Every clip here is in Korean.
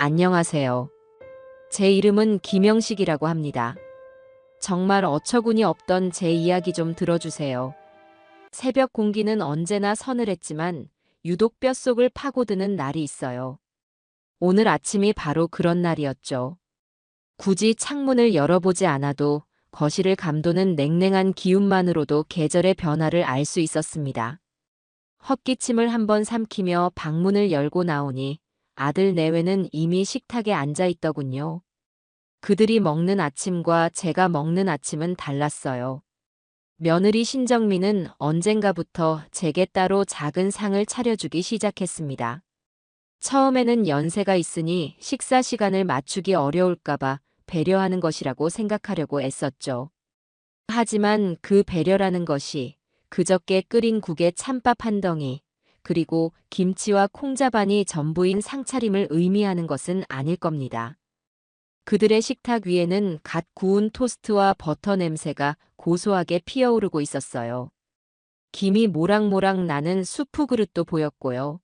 안녕하세요. 제 이름은 김영식이라고 합니다. 정말 어처구니 없던 제 이야기 좀 들어주세요. 새벽 공기는 언제나 서늘했지만 유독 뼛속을 파고드는 날이 있어요. 오늘 아침이 바로 그런 날이었죠. 굳이 창문을 열어보지 않아도 거실을 감도는 냉랭한 기운만으로도 계절의 변화를 알 수 있었습니다. 헛기침을 한번 삼키며 방문을 열고 나오니 아들 내외는 이미 식탁에 앉아 있더군요. 그들이 먹는 아침과 제가 먹는 아침은 달랐어요. 며느리 신정민은 언젠가부터 제게 따로 작은 상을 차려주기 시작했습니다. 처음에는 연세가 있으니 식사 시간을 맞추기 어려울까봐 배려하는 것이라고 생각하려고 애썼죠. 하지만 그 배려라는 것이 그저께 끓인 국에 찬밥 한 덩이, 그리고 김치와 콩자반이 전부인 상차림을 의미하는 것은 아닐 겁니다. 그들의 식탁 위에는 갓 구운 토스트와 버터 냄새가 고소하게 피어오르고 있었어요. 김이 모락모락 나는 수프 그릇도 보였고요.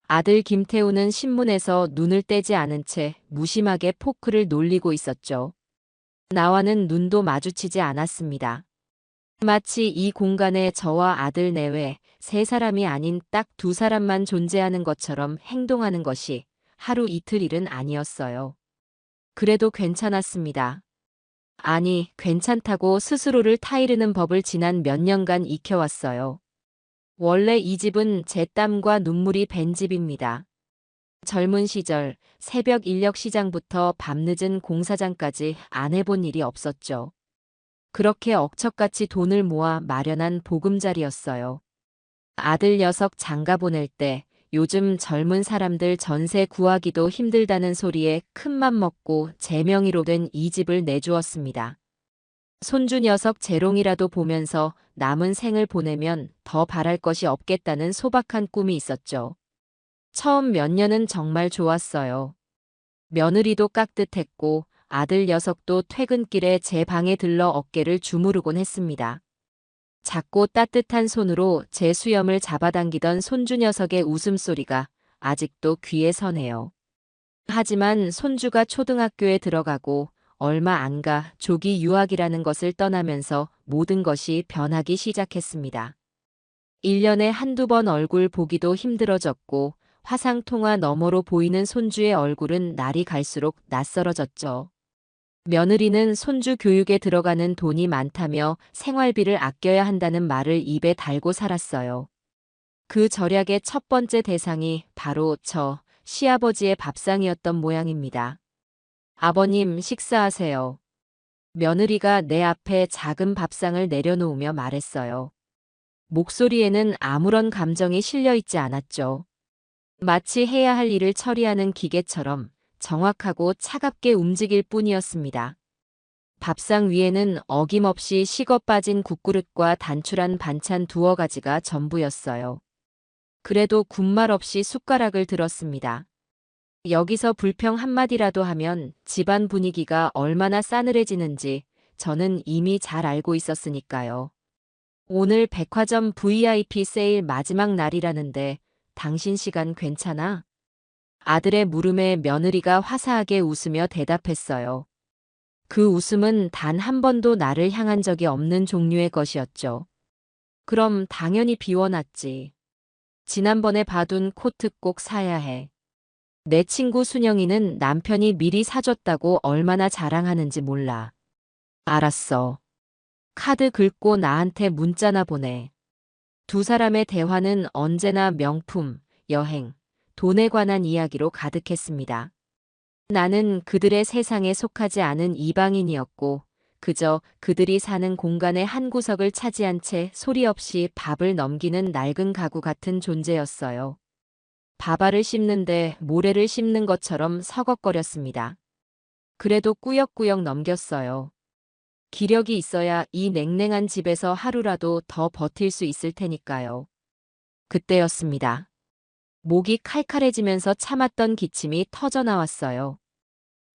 아들 김태우는 신문에서 눈을 떼지 않은 채 무심하게 포크를 놀리고 있었죠. 나와는 눈도 마주치지 않았습니다. 마치 이 공간에 저와 아들 내외 세 사람이 아닌 딱 두 사람만 존재하는 것처럼 행동하는 것이 하루 이틀 일은 아니었어요. 그래도 괜찮았습니다. 아니, 괜찮다고 스스로를 타이르는 법을 지난 몇 년간 익혀왔어요. 원래 이 집은 제 땀과 눈물이 밴 집입니다. 젊은 시절 새벽 인력 시장부터 밤늦은 공사장까지 안 해본 일이 없었죠. 그렇게 억척같이 돈을 모아 마련한 보금자리였어요. 아들 녀석 장가 보낼 때 요즘 젊은 사람들 전세 구하기도 힘들다는 소리에 큰맘 먹고 제 명의로 된 이 집을 내주었습니다. 손주 녀석 재롱이라도 보면서 남은 생을 보내면 더 바랄 것이 없겠다는 소박한 꿈이 있었죠. 처음 몇 년은 정말 좋았어요. 며느리도 깍듯했고 아들 녀석도 퇴근길에 제 방에 들러 어깨를 주무르곤 했습니다. 작고 따뜻한 손으로 제 수염을 잡아당기던 손주 녀석의 웃음소리가 아직도 귀에 서네요. 하지만 손주가 초등학교에 들어가고 얼마 안 가 조기 유학이라는 것을 떠나면서 모든 것이 변하기 시작했습니다. 1년에 한두 번 얼굴 보기도 힘들어졌고 화상통화 너머로 보이는 손주의 얼굴은 날이 갈수록 낯설어졌죠. 며느리는 손주 교육에 들어가는 돈이 많다며 생활비를 아껴야 한다는 말을 입에 달고 살았어요. 그 절약의 첫 번째 대상이 바로 저 시아버지의 밥상이었던 모양입니다. 아버님, 식사하세요. 며느리가 내 앞에 작은 밥상을 내려놓으며 말했어요. 목소리에는 아무런 감정이 실려 있지 않았죠. 마치 해야 할 일을 처리하는 기계처럼 정확하고 차갑게 움직일 뿐이었습니다. 밥상 위에는 어김없이 식어 빠진 국그릇과 단출한 반찬 두어 가지가 전부였어요. 그래도 군말 없이 숟가락을 들었습니다. 여기서 불평 한마디라도 하면 집안 분위기가 얼마나 싸늘해지는지 저는 이미 잘 알고 있었으니까요. 오늘 백화점 VIP 세일 마지막 날이라는데 당신 시간 괜찮아? 아들의 물음에 며느리가 화사하게 웃으며 대답했어요. 그 웃음은 단 한 번도 나를 향한 적이 없는 종류의 것이었죠. 그럼 당연히 비워놨지. 지난번에 봐둔 코트 꼭 사야 해. 내 친구 순영이는 남편이 미리 사줬다고 얼마나 자랑하는지 몰라. 알았어. 카드 긁고 나한테 문자나 보내. 두 사람의 대화는 언제나 명품, 여행, 돈에 관한 이야기로 가득했습니다. 나는 그들의 세상에 속하지 않은 이방인이었고 그저 그들이 사는 공간의 한 구석을 차지한 채 소리 없이 밥을 넘기는 낡은 가구 같은 존재였어요. 밥알을 씹는데 모래를 씹는 것처럼 서걱거렸습니다. 그래도 꾸역꾸역 넘겼어요. 기력이 있어야 이 냉랭한 집에서 하루라도 더 버틸 수 있을 테니까요. 그때였습니다. 목이 칼칼해지면서 참았던 기침이 터져나왔어요.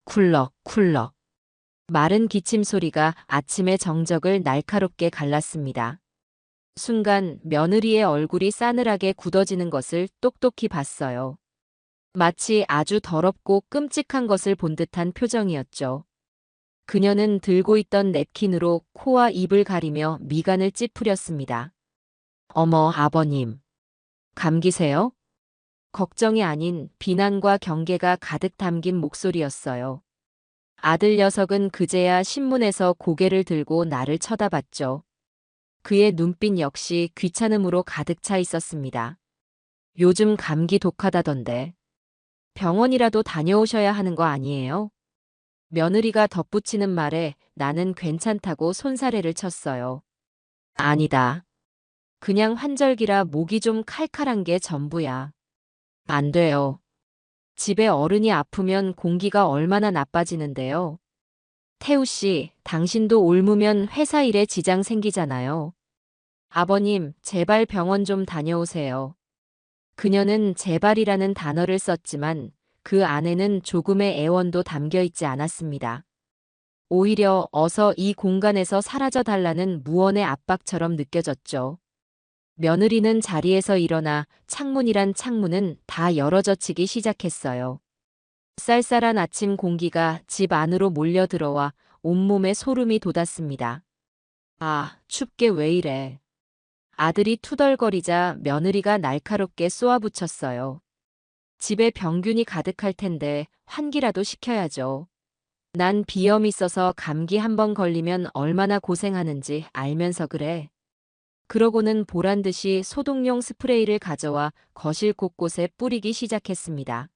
쿨럭쿨럭. 마른 기침 소리가 아침의 정적을 날카롭게 갈랐습니다. 순간 며느리의 얼굴이 싸늘하게 굳어지는 것을 똑똑히 봤어요. 마치 아주 더럽고 끔찍한 것을 본 듯한 표정이었죠. 그녀는 들고 있던 냅킨으로 코와 입을 가리며 미간을 찌푸렸습니다. 어머, 아버님. 감기세요? 걱정이 아닌 비난과 경계가 가득 담긴 목소리였어요. 아들 녀석은 그제야 신문에서 고개를 들고 나를 쳐다봤죠. 그의 눈빛 역시 귀찮음으로 가득 차 있었습니다. 요즘 감기 독하다던데. 병원이라도 다녀오셔야 하는 거 아니에요? 며느리가 덧붙이는 말에 나는 괜찮다고 손사래를 쳤어요. 아니다. 그냥 환절기라 목이 좀 칼칼한 게 전부야. 안 돼요. 집에 어른이 아프면 공기가 얼마나 나빠지는데요. 태우 씨, 당신도 옮으면 회사 일에 지장 생기잖아요. 아버님, 제발 병원 좀 다녀오세요. 그녀는 제발이라는 단어를 썼지만 그 안에는 조금의 애원도 담겨 있지 않았습니다. 오히려 어서 이 공간에서 사라져 달라는 무언의 압박처럼 느껴졌죠. 며느리는 자리에서 일어나 창문이란 창문은 다 열어젖히기 시작했어요. 쌀쌀한 아침 공기가 집 안으로 몰려 들어와 온몸에 소름이 돋았습니다. 아, 춥게 왜 이래. 아들이 투덜거리자 며느리가 날카롭게 쏘아붙였어요. 집에 병균이 가득할 텐데 환기라도 시켜야죠. 난 비염 있어서 감기 한 번 걸리면 얼마나 고생하는지 알면서 그래. 그러고는 보란 듯이 소독용 스프레이를 가져와 거실 곳곳에 뿌리기 시작했습니다.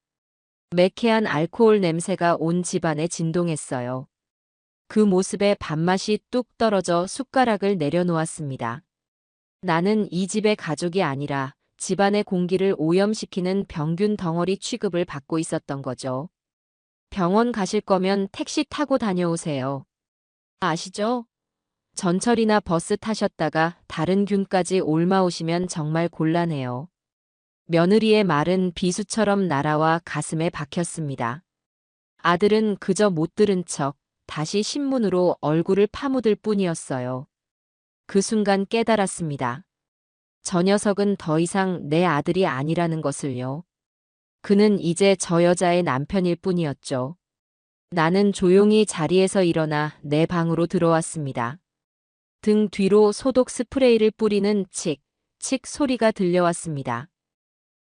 매캐한 알코올 냄새가 온 집안에 진동했어요. 그 모습에 밥맛이 뚝 떨어져 숟가락을 내려놓았습니다. 나는 이 집의 가족이 아니라 집안의 공기를 오염시키는 병균 덩어리 취급을 받고 있었던 거죠. 병원 가실 거면 택시 타고 다녀오세요. 아시죠? 전철이나 버스 타셨다가 다른 균까지 옮아오시면 정말 곤란해요. 며느리의 말은 비수처럼 날아와 가슴에 박혔습니다. 아들은 그저 못 들은 척 다시 신문으로 얼굴을 파묻을 뿐이었어요. 그 순간 깨달았습니다. 저 녀석은 더 이상 내 아들이 아니라는 것을요. 그는 이제 저 여자의 남편일 뿐이었죠. 나는 조용히 자리에서 일어나 내 방으로 들어왔습니다. 등 뒤로 소독 스프레이를 뿌리는 칙, 칙 소리가 들려왔습니다.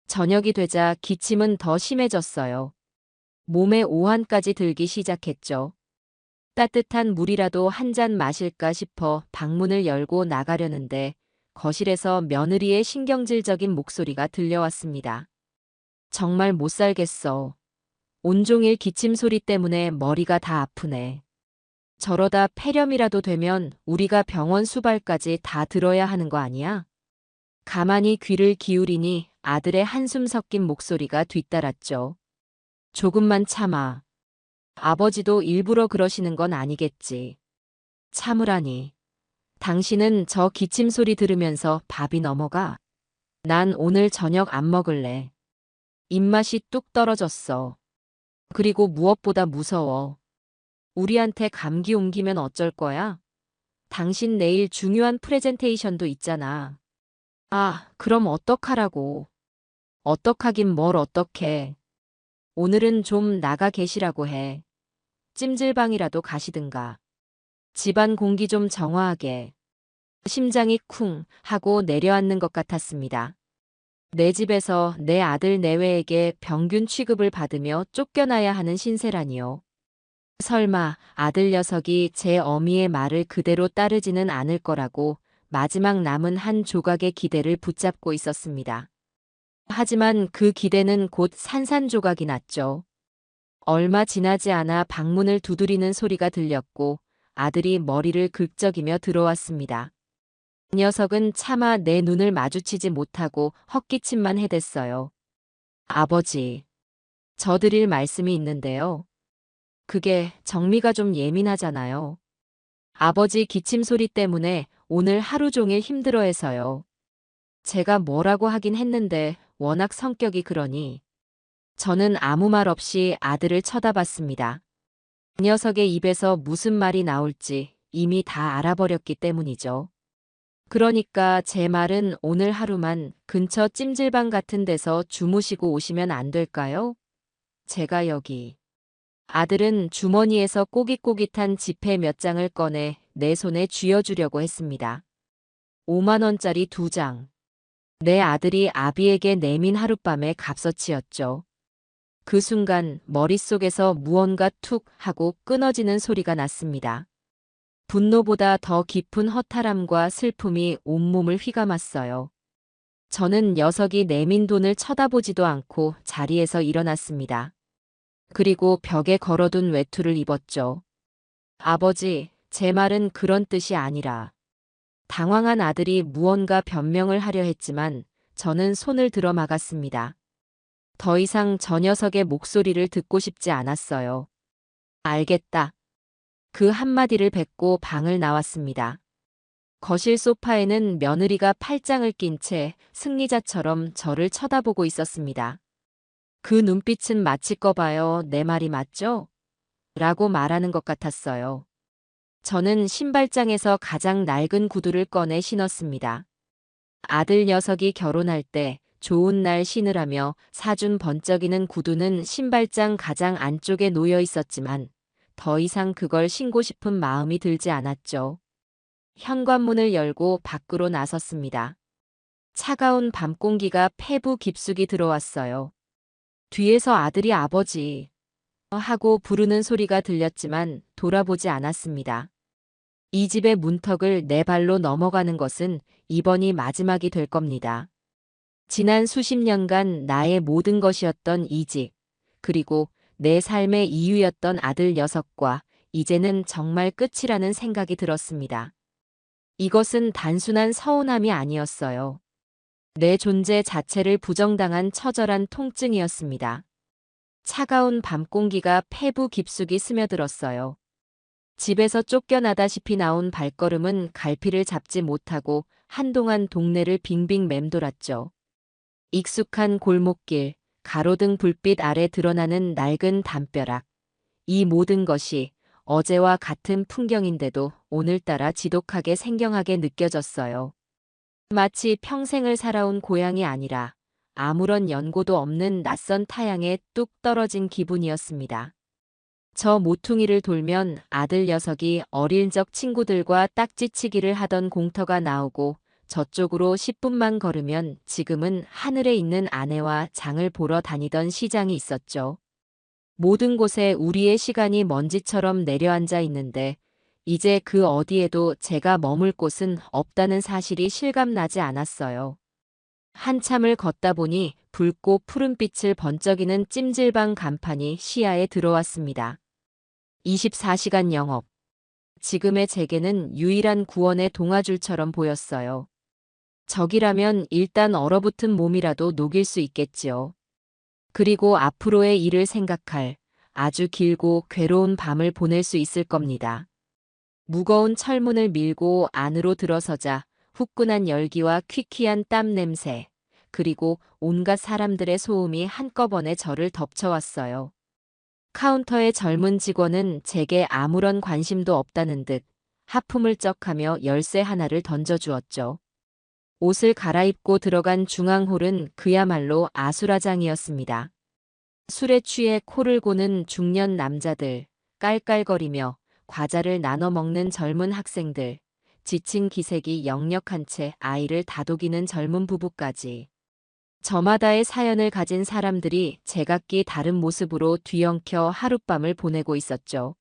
저녁이 되자 기침은 더 심해졌어요. 몸에 오한까지 들기 시작했죠. 따뜻한 물이라도 한 잔 마실까 싶어 방문을 열고 나가려는데 거실에서 며느리의 신경질적인 목소리가 들려왔습니다. 정말 못 살겠어. 온종일 기침 소리 때문에 머리가 다 아프네. 저러다 폐렴이라도 되면 우리가 병원 수발까지 다 들어야 하는 거 아니야? 가만히 귀를 기울이니 아들의 한숨 섞인 목소리가 뒤따랐죠. 조금만 참아. 아버지도 일부러 그러시는 건 아니겠지. 참으라니. 당신은 저 기침 소리 들으면서 밥이 넘어가. 난 오늘 저녁 안 먹을래. 입맛이 뚝 떨어졌어. 그리고 무엇보다 무서워. 우리한테 감기 옮기면 어쩔 거야? 당신 내일 중요한 프레젠테이션도 있잖아. 아, 그럼 어떡하라고. 어떡하긴 뭘 어떡해. 오늘은 좀 나가 계시라고 해. 찜질방이라도 가시든가. 집안 공기 좀 정화하게. 심장이 쿵 하고 내려앉는 것 같았습니다. 내 집에서 내 아들 내외에게 병균 취급을 받으며 쫓겨나야 하는 신세라니요. 설마 아들 녀석이 제 어미의 말을 그대로 따르지는 않을 거라고 마지막 남은 한 조각의 기대를 붙잡고 있었습니다. 하지만 그 기대는 곧 산산조각이 났죠. 얼마 지나지 않아 방문을 두드리는 소리가 들렸고 아들이 머리를 긁적이며 들어왔습니다. 그 녀석은 차마 내 눈을 마주치지 못하고 헛기침만 해댔어요. 아버지, 저 드릴 말씀이 있는데요. 그게 정미가 좀 예민하잖아요. 아버지 기침 소리 때문에 오늘 하루 종일 힘들어해서요. 제가 뭐라고 하긴 했는데 워낙 성격이 그러니. 저는 아무 말 없이 아들을 쳐다봤습니다. 그 녀석의 입에서 무슨 말이 나올지 이미 다 알아버렸기 때문이죠. 그러니까 제 말은 오늘 하루만 근처 찜질방 같은 데서 주무시고 오시면 안 될까요? 제가 여기. 아들은 주머니에서 꼬깃꼬깃한 지폐 몇 장을 꺼내 내 손에 쥐어주려고 했습니다. 5만 원짜리 2장. 내 아들이 아비에게 내민 하룻밤의 값어치였죠. 그 순간 머릿속에서 무언가 툭 하고 끊어지는 소리가 났습니다. 분노보다 더 깊은 허탈함과 슬픔이 온몸을 휘감았어요. 저는 녀석이 내민 돈을 쳐다보지도 않고 자리에서 일어났습니다. 그리고 벽에 걸어둔 외투를 입었죠. 아버지, 제 말은 그런 뜻이 아니라. 당황한 아들이 무언가 변명을 하려 했지만 저는 손을 들어 막았습니다. 더 이상 저 녀석의 목소리를 듣고 싶지 않았어요. 알겠다. 그 한마디를 뱉고 방을 나왔습니다. 거실 소파에는 며느리가 팔짱을 낀 채 승리자처럼 저를 쳐다보고 있었습니다. 그 눈빛은 마치 꺼봐요, 내 말이 맞죠? 라고 말하는 것 같았어요. 저는 신발장에서 가장 낡은 구두를 꺼내 신었습니다. 아들 녀석이 결혼할 때 좋은 날 신으라며 사준 번쩍이는 구두는 신발장 가장 안쪽에 놓여 있었지만 더 이상 그걸 신고 싶은 마음이 들지 않았죠. 현관문을 열고 밖으로 나섰습니다. 차가운 밤 공기가 폐부 깊숙이 들어왔어요. 뒤에서 아들이 아버지 하고 부르는 소리가 들렸지만 돌아보지 않았습니다. 이 집의 문턱을 내 발로 넘어가는 것은 이번이 마지막이 될 겁니다. 지난 수십 년간 나의 모든 것이었던 이 집, 그리고 내 삶의 이유였던 아들 녀석과 이제는 정말 끝이라는 생각이 들었습니다. 이것은 단순한 서운함이 아니었어요. 내 존재 자체를 부정당한 처절한 통증이었습니다. 차가운 밤 공기가 폐부 깊숙이 스며들었어요. 집에서 쫓겨나다시피 나온 발걸음은 갈피를 잡지 못하고 한동안 동네를 빙빙 맴돌았죠. 익숙한 골목길, 가로등 불빛 아래 드러나는 낡은 담벼락. 이 모든 것이 어제와 같은 풍경인데도 오늘따라 지독하게 생경하게 느껴졌어요. 마치 평생을 살아온 고향이 아니라 아무런 연고도 없는 낯선 타양에 뚝 떨어진 기분이었습니다. 저 모퉁이를 돌면 아들 녀석이 어릴 적 친구들과 딱지치기를 하던 공터가 나오고 저쪽으로 10분만 걸으면 지금은 하늘에 있는 아내와 장을 보러 다니던 시장이 있었죠. 모든 곳에 우리의 시간이 먼지처럼 내려앉아 있는데 이제 그 어디에도 제가 머물 곳은 없다는 사실이 실감나지 않았어요. 한참을 걷다 보니 붉고 푸른빛을 번쩍이는 찜질방 간판이 시야에 들어왔습니다. 24시간 영업. 지금의 제게는 유일한 구원의 동아줄처럼 보였어요. 적이라면 일단 얼어붙은 몸이라도 녹일 수 있겠지요. 그리고 앞으로의 일을 생각할 아주 길고 괴로운 밤을 보낼 수 있을 겁니다. 무거운 철문을 밀고 안으로 들어서자 후끈한 열기와 퀴퀴한 땀 냄새, 그리고 온갖 사람들의 소음이 한꺼번에 저를 덮쳐왔어요. 카운터의 젊은 직원은 제게 아무런 관심도 없다는 듯 하품을 쩍하며 열쇠 하나를 던져주었죠. 옷을 갈아입고 들어간 중앙홀은 그야말로 아수라장이었습니다. 술에 취해 코를 고는 중년 남자들, 깔깔거리며 과자를 나눠 먹는 젊은 학생들, 지친 기색이 역력한 채 아이를 다독이는 젊은 부부까지. 저마다의 사연을 가진 사람들이 제각기 다른 모습으로 뒤엉켜 하룻밤을 보내고 있었죠.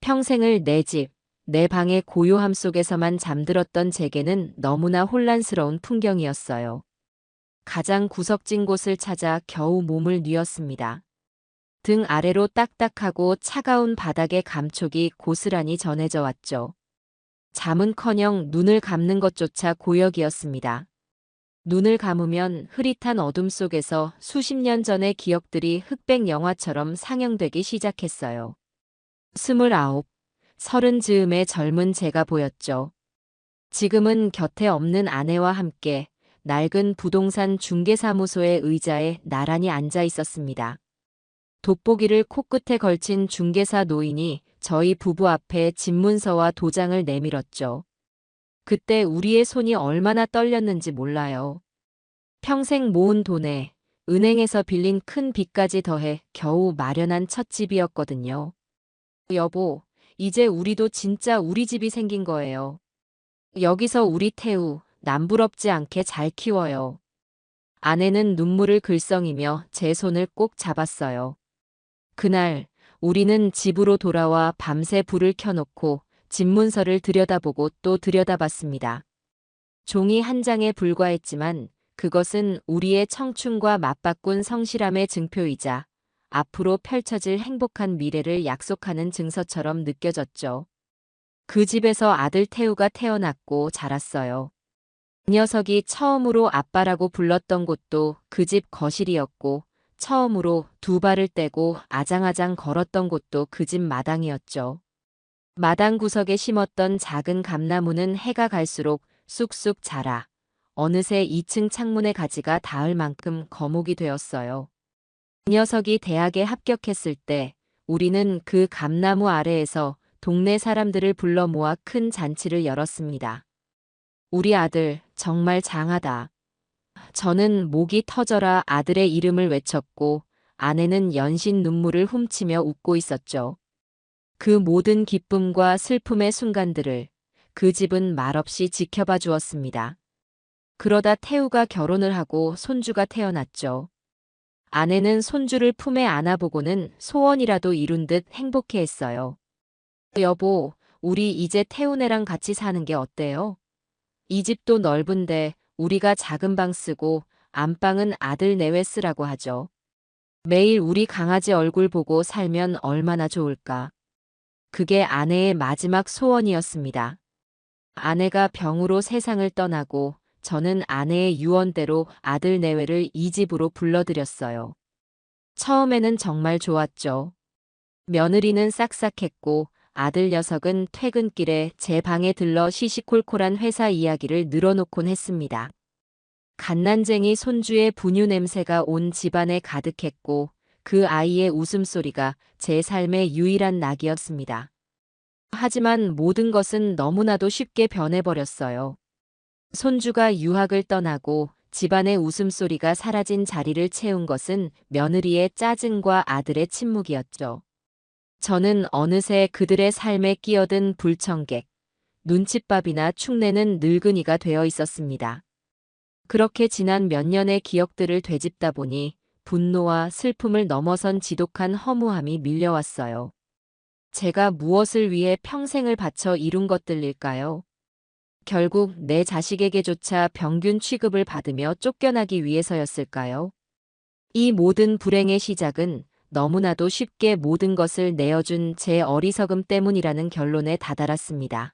평생을 내 집, 내 방의 고요함 속에서만 잠들었던 제게는 너무나 혼란스러운 풍경이었어요. 가장 구석진 곳을 찾아 겨우 몸을 뉘었습니다. 등 아래로 딱딱하고 차가운 바닥의 감촉이 고스란히 전해져 왔죠. 잠은커녕 눈을 감는 것조차 고역이었습니다. 눈을 감으면 흐릿한 어둠 속에서 수십 년 전의 기억들이 흑백 영화처럼 상영되기 시작했어요. 29, 30 즈음의 젊은 제가 보였죠. 지금은 곁에 없는 아내와 함께 낡은 부동산 중개사무소의 의자에 나란히 앉아 있었습니다. 돋보기를 코끝에 걸친 중개사 노인이 저희 부부 앞에 집문서와 도장을 내밀었죠. 그때 우리의 손이 얼마나 떨렸는지 몰라요. 평생 모은 돈에 은행에서 빌린 큰 빚까지 더해 겨우 마련한 첫 집이었거든요. 여보, 이제 우리도 진짜 우리 집이 생긴 거예요. 여기서 우리 태우 남부럽지 않게 잘 키워요. 아내는 눈물을 글썽이며 제 손을 꼭 잡았어요. 그날 우리는 집으로 돌아와 밤새 불을 켜놓고 집 문서를 들여다보고 또 들여다봤습니다. 종이 한 장에 불과했지만 그것은 우리의 청춘과 맞바꾼 성실함의 증표이자 앞으로 펼쳐질 행복한 미래를 약속하는 증서처럼 느껴졌죠. 그 집에서 아들 태우가 태어났고 자랐어요. 그 녀석이 처음으로 아빠라고 불렀던 곳도 그 집 거실이었고 처음으로 두 발을 떼고 아장아장 걸었던 곳도 그 집 마당이었죠. 마당 구석에 심었던 작은 감나무는 해가 갈수록 쑥쑥 자라 어느새 2층 창문의 가지가 닿을 만큼 거목이 되었어요. 그 녀석이 대학에 합격했을 때 우리는 그 감나무 아래에서 동네 사람들을 불러 모아 큰 잔치를 열었습니다. 우리 아들 정말 장하다. 저는 목이 터져라 아들의 이름을 외쳤고 아내는 연신 눈물을 훔치며 웃고 있었죠. 그 모든 기쁨과 슬픔의 순간들을 그 집은 말없이 지켜봐 주었습니다. 그러다 태우가 결혼을 하고 손주가 태어났죠. 아내는 손주를 품에 안아보고는 소원이라도 이룬 듯 행복해했어요. 여보, 우리 이제 태우네랑 같이 사는 게 어때요? 이 집도 넓은데 우리가 작은 방 쓰고 안방은 아들 내외 쓰라고 하죠. 매일 우리 강아지 얼굴 보고 살면 얼마나 좋을까. 그게 아내의 마지막 소원이었습니다. 아내가 병으로 세상을 떠나고 저는 아내의 유언대로 아들 내외를 이 집으로 불러들였어요. 처음에는 정말 좋았죠. 며느리는 싹싹했고 아들 녀석은 퇴근길에 제 방에 들러 시시콜콜한 회사 이야기를 늘어놓곤 했습니다. 갓난쟁이 손주의 분유 냄새가 온 집안에 가득했고 그 아이의 웃음소리가 제 삶의 유일한 낙이었습니다. 하지만 모든 것은 너무나도 쉽게 변해버렸어요. 손주가 유학을 떠나고 집안의 웃음소리가 사라진 자리를 채운 것은 며느리의 짜증과 아들의 침묵이었죠. 저는 어느새 그들의 삶에 끼어든 불청객, 눈칫밥이나 축내는 늙은이가 되어 있었습니다. 그렇게 지난 몇 년의 기억들을 되짚다 보니 분노와 슬픔을 넘어선 지독한 허무함이 밀려왔어요. 제가 무엇을 위해 평생을 바쳐 이룬 것들일까요? 결국 내 자식에게조차 평균 취급을 받으며 쫓겨나기 위해서였을까요? 이 모든 불행의 시작은 너무나도 쉽게 모든 것을 내어준 제 어리석음 때문이라는 결론에 다다랐습니다.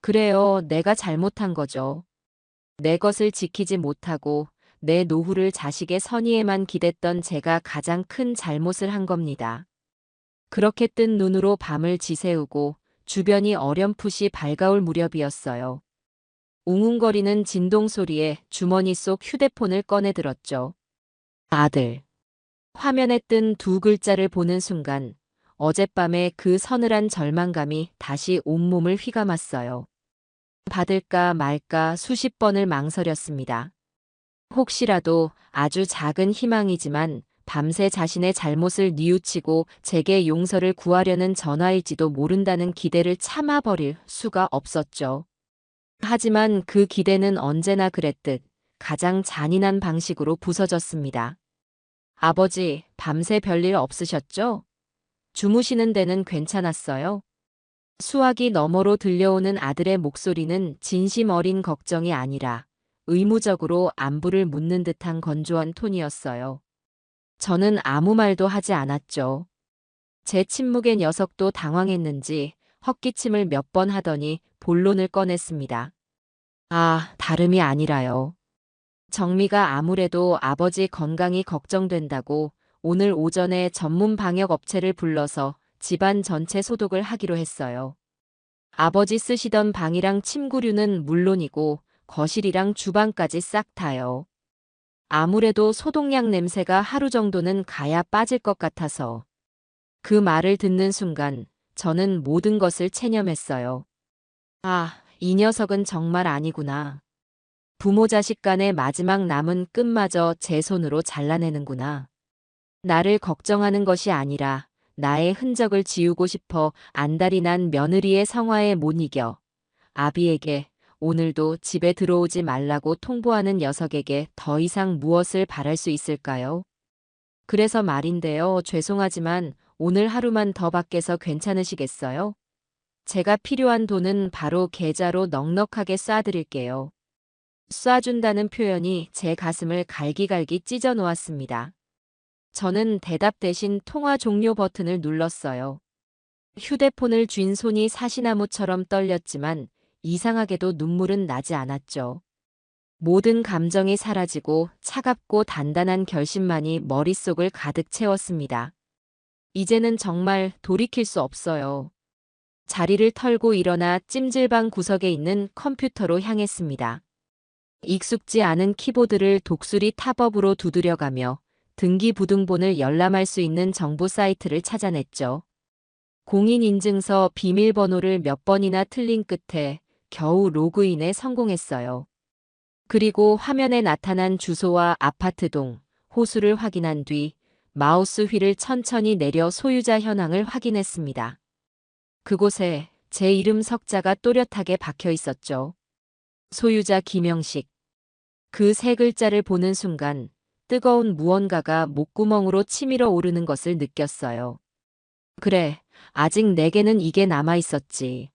그래요, 내가 잘못한 거죠. 내 것을 지키지 못하고 내 노후를 자식의 선의에만 기댔던 제가 가장 큰 잘못을 한 겁니다. 그렇게 뜬 눈으로 밤을 지새우고 주변이 어렴풋이 밝아올 무렵이었어요. 웅웅거리는 진동 소리에 주머니 속 휴대폰을 꺼내 들었죠. 아들. 화면에 뜬 두 글자를 보는 순간 어젯밤의 그 서늘한 절망감이 다시 온몸을 휘감았어요. 받을까 말까 수십 번을 망설였습니다. 혹시라도 아주 작은 희망이지만 밤새 자신의 잘못을 뉘우치고 제게 용서를 구하려는 전화일지도 모른다는 기대를 참아버릴 수가 없었죠. 하지만 그 기대는 언제나 그랬듯 가장 잔인한 방식으로 부서졌습니다. 아버지, 밤새 별일 없으셨죠? 주무시는 데는 괜찮았어요? 수화기 너머로 들려오는 아들의 목소리는 진심 어린 걱정이 아니라 의무적으로 안부를 묻는 듯한 건조한 톤이었어요. 저는 아무 말도 하지 않았죠. 제 침묵의 녀석도 당황했는지 헛기침을 몇 번 하더니 본론을 꺼냈습니다. 아, 다름이 아니라요. 정미가 아무래도 아버지 건강이 걱정된다고 오늘 오전에 전문 방역 업체를 불러서 집안 전체 소독을 하기로 했어요. 아버지 쓰시던 방이랑 침구류는 물론이고 거실이랑 주방까지 싹 다요. 아무래도 소독약 냄새가 하루 정도는 가야 빠질 것 같아서. 그 말을 듣는 순간 저는 모든 것을 체념했어요. 아, 이 녀석은 정말 아니구나. 부모 자식 간의 마지막 남은 끈마저 제 손으로 잘라내는구나. 나를 걱정하는 것이 아니라 나의 흔적을 지우고 싶어 안달이 난 며느리의 성화에 못 이겨 아비에게 오늘도 집에 들어오지 말라고 통보하는 녀석에게 더 이상 무엇을 바랄 수 있을까요? 그래서 말인데요. 죄송하지만 오늘 하루만 더 밖에서 괜찮으시겠어요? 제가 필요한 돈은 바로 계좌로 넉넉하게 쏴드릴게요. 쏴준다는 표현이 제 가슴을 갈기갈기 찢어 놓았습니다. 저는 대답 대신 통화 종료 버튼을 눌렀어요. 휴대폰을 쥔 손이 사시나무처럼 떨렸지만 이상하게도 눈물은 나지 않았죠. 모든 감정이 사라지고 차갑고 단단한 결심만이 머릿속을 가득 채웠습니다. 이제는 정말 돌이킬 수 없어요. 자리를 털고 일어나 찜질방 구석에 있는 컴퓨터로 향했습니다. 익숙지 않은 키보드를 독수리 탑업으로 두드려가며 등기부등본을 열람할 수 있는 정부 사이트를 찾아냈죠. 공인인증서 비밀번호를 몇 번이나 틀린 끝에 겨우 로그인에 성공했어요. 그리고 화면에 나타난 주소와 아파트동, 호수를 확인한 뒤 마우스 휠을 천천히 내려 소유자 현황을 확인했습니다. 그곳에 제 이름 석자가 또렷하게 박혀 있었죠. 소유자 김영식. 그 세 글자를 보는 순간 뜨거운 무언가가 목구멍으로 치밀어 오르는 것을 느꼈어요. 그래, 아직 내게는 이게 남아 있었지.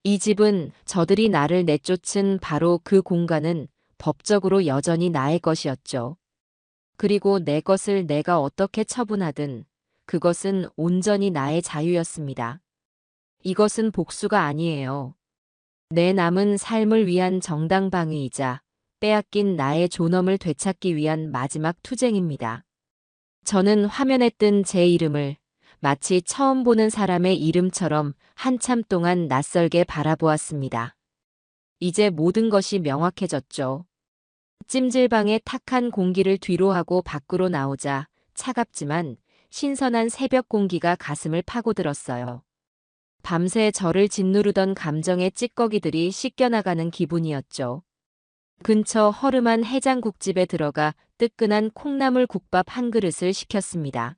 이 집은 저들이 나를 내쫓은 바로 그 공간은 법적으로 여전히 나의 것이었죠. 그리고 내 것을 내가 어떻게 처분하든 그것은 온전히 나의 자유였습니다. 이것은 복수가 아니에요. 내 남은 삶을 위한 정당방위이자 빼앗긴 나의 존엄을 되찾기 위한 마지막 투쟁입니다. 저는 화면에 뜬 제 이름을 마치 처음 보는 사람의 이름처럼 한참 동안 낯설게 바라보았습니다. 이제 모든 것이 명확해졌죠. 찜질방의 탁한 공기를 뒤로하고 밖으로 나오자 차갑지만 신선한 새벽 공기가 가슴을 파고들었어요. 밤새 저를 짓누르던 감정의 찌꺼기들이 씻겨나가는 기분이었죠. 근처 허름한 해장국집에 들어가 뜨끈한 콩나물 국밥 한 그릇을 시켰습니다.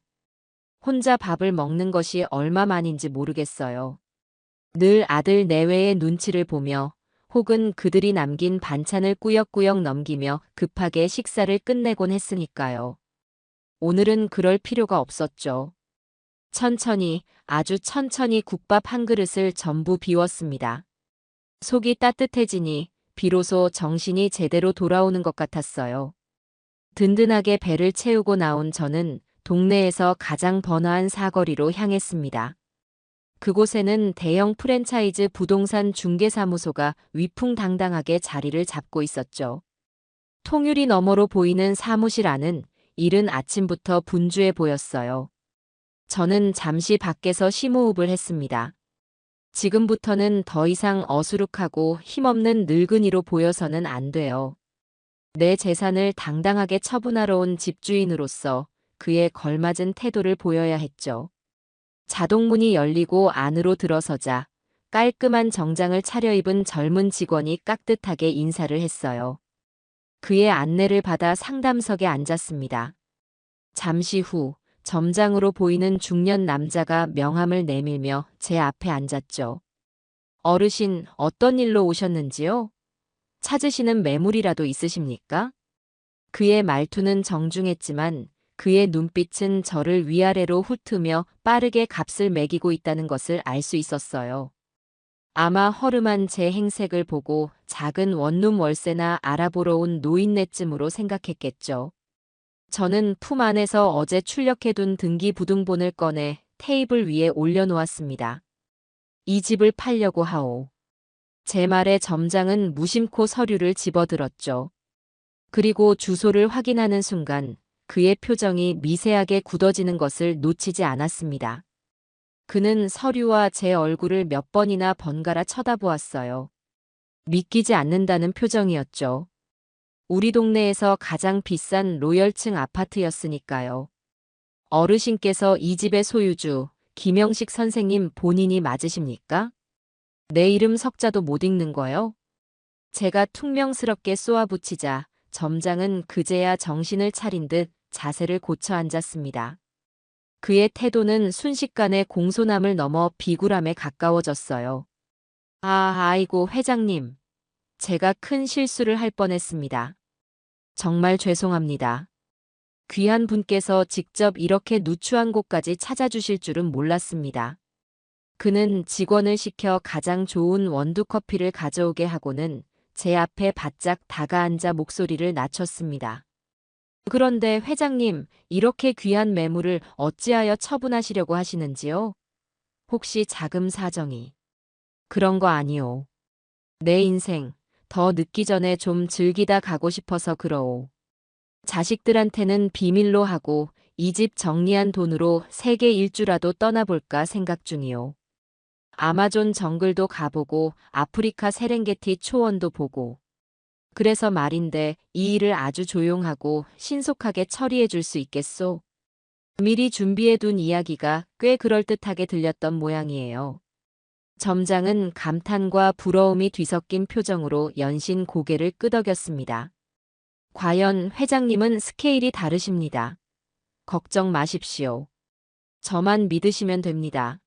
혼자 밥을 먹는 것이 얼마만인지 모르겠어요. 늘 아들 내외의 눈치를 보며 혹은 그들이 남긴 반찬을 꾸역꾸역 넘기며 급하게 식사를 끝내곤 했으니까요. 오늘은 그럴 필요가 없었죠. 천천히, 아주 천천히 국밥 한 그릇을 전부 비웠습니다. 속이 따뜻해지니 비로소 정신이 제대로 돌아오는 것 같았어요. 든든하게 배를 채우고 나온 저는 동네에서 가장 번화한 사거리로 향했습니다. 그곳에는 대형 프랜차이즈 부동산 중개사무소가 위풍당당하게 자리를 잡고 있었죠. 통유리 너머로 보이는 사무실 안은 이른 아침부터 분주해 보였어요. 저는 잠시 밖에서 심호흡을 했습니다. 지금부터는 더 이상 어수룩하고 힘없는 늙은이로 보여서는 안 돼요. 내 재산을 당당하게 처분하러 온 집주인으로서 그에 걸맞은 태도를 보여야 했죠. 자동문이 열리고 안으로 들어서자 깔끔한 정장을 차려입은 젊은 직원이 깍듯하게 인사를 했어요. 그의 안내를 받아 상담석에 앉았습니다. 잠시 후 점장으로 보이는 중년 남자가 명함을 내밀며 제 앞에 앉았죠. 어르신, 어떤 일로 오셨는지요? 찾으시는 매물이라도 있으십니까? 그의 말투는 정중했지만 그의 눈빛은 저를 위아래로 훑으며 빠르게 값을 매기고 있다는 것을 알 수 있었어요. 아마 허름한 제 행색을 보고 작은 원룸 월세나 알아보러 온 노인네쯤으로 생각했겠죠. 저는 품 안에서 어제 출력해둔 등기부등본을 꺼내 테이블 위에 올려놓았습니다. 이 집을 팔려고 하오. 제 말에 점장은 무심코 서류를 집어들었죠. 그리고 주소를 확인하는 순간 그의 표정이 미세하게 굳어지는 것을 놓치지 않았습니다. 그는 서류와 제 얼굴을 몇 번이나 번갈아 쳐다보았어요. 믿기지 않는다는 표정이었죠. 우리 동네에서 가장 비싼 로열층 아파트였으니까요. 어르신께서 이 집의 소유주, 김영식 선생님 본인이 맞으십니까? 내 이름 석자도 못 읽는 거요? 제가 퉁명스럽게 쏘아붙이자 점장은 그제야 정신을 차린 듯 자세를 고쳐 앉았습니다. 그의 태도는 순식간에 공손함을 넘어 비굴함에 가까워졌어요. 아이고 회장님. 제가 큰 실수를 할 뻔했습니다. 정말 죄송합니다. 귀한 분께서 직접 이렇게 누추한 곳까지 찾아주실 줄은 몰랐습니다. 그는 직원을 시켜 가장 좋은 원두커피를 가져오게 하고는 제 앞에 바짝 다가앉아 목소리를 낮췄습니다. 그런데 회장님, 이렇게 귀한 매물을 어찌하여 처분하시려고 하시는지요? 혹시 자금 사정이? 그런 거 아니오. 내 인생 더 늦기 전에 좀 즐기다 가고 싶어서 그러오. 자식들한테는 비밀로 하고 이 집 정리한 돈으로 세계 일주라도 떠나볼까 생각 중이오. 아마존 정글도 가보고 아프리카 세렝게티 초원도 보고. 그래서 말인데 이 일을 아주 조용하고 신속하게 처리해 줄 수 있겠소? 미리 준비해둔 이야기가 꽤 그럴듯하게 들렸던 모양이에요. 점장은 감탄과 부러움이 뒤섞인 표정으로 연신 고개를 끄덕였습니다. 과연 회장님은 스케일이 다르십니다. 걱정 마십시오. 저만 믿으시면 됩니다.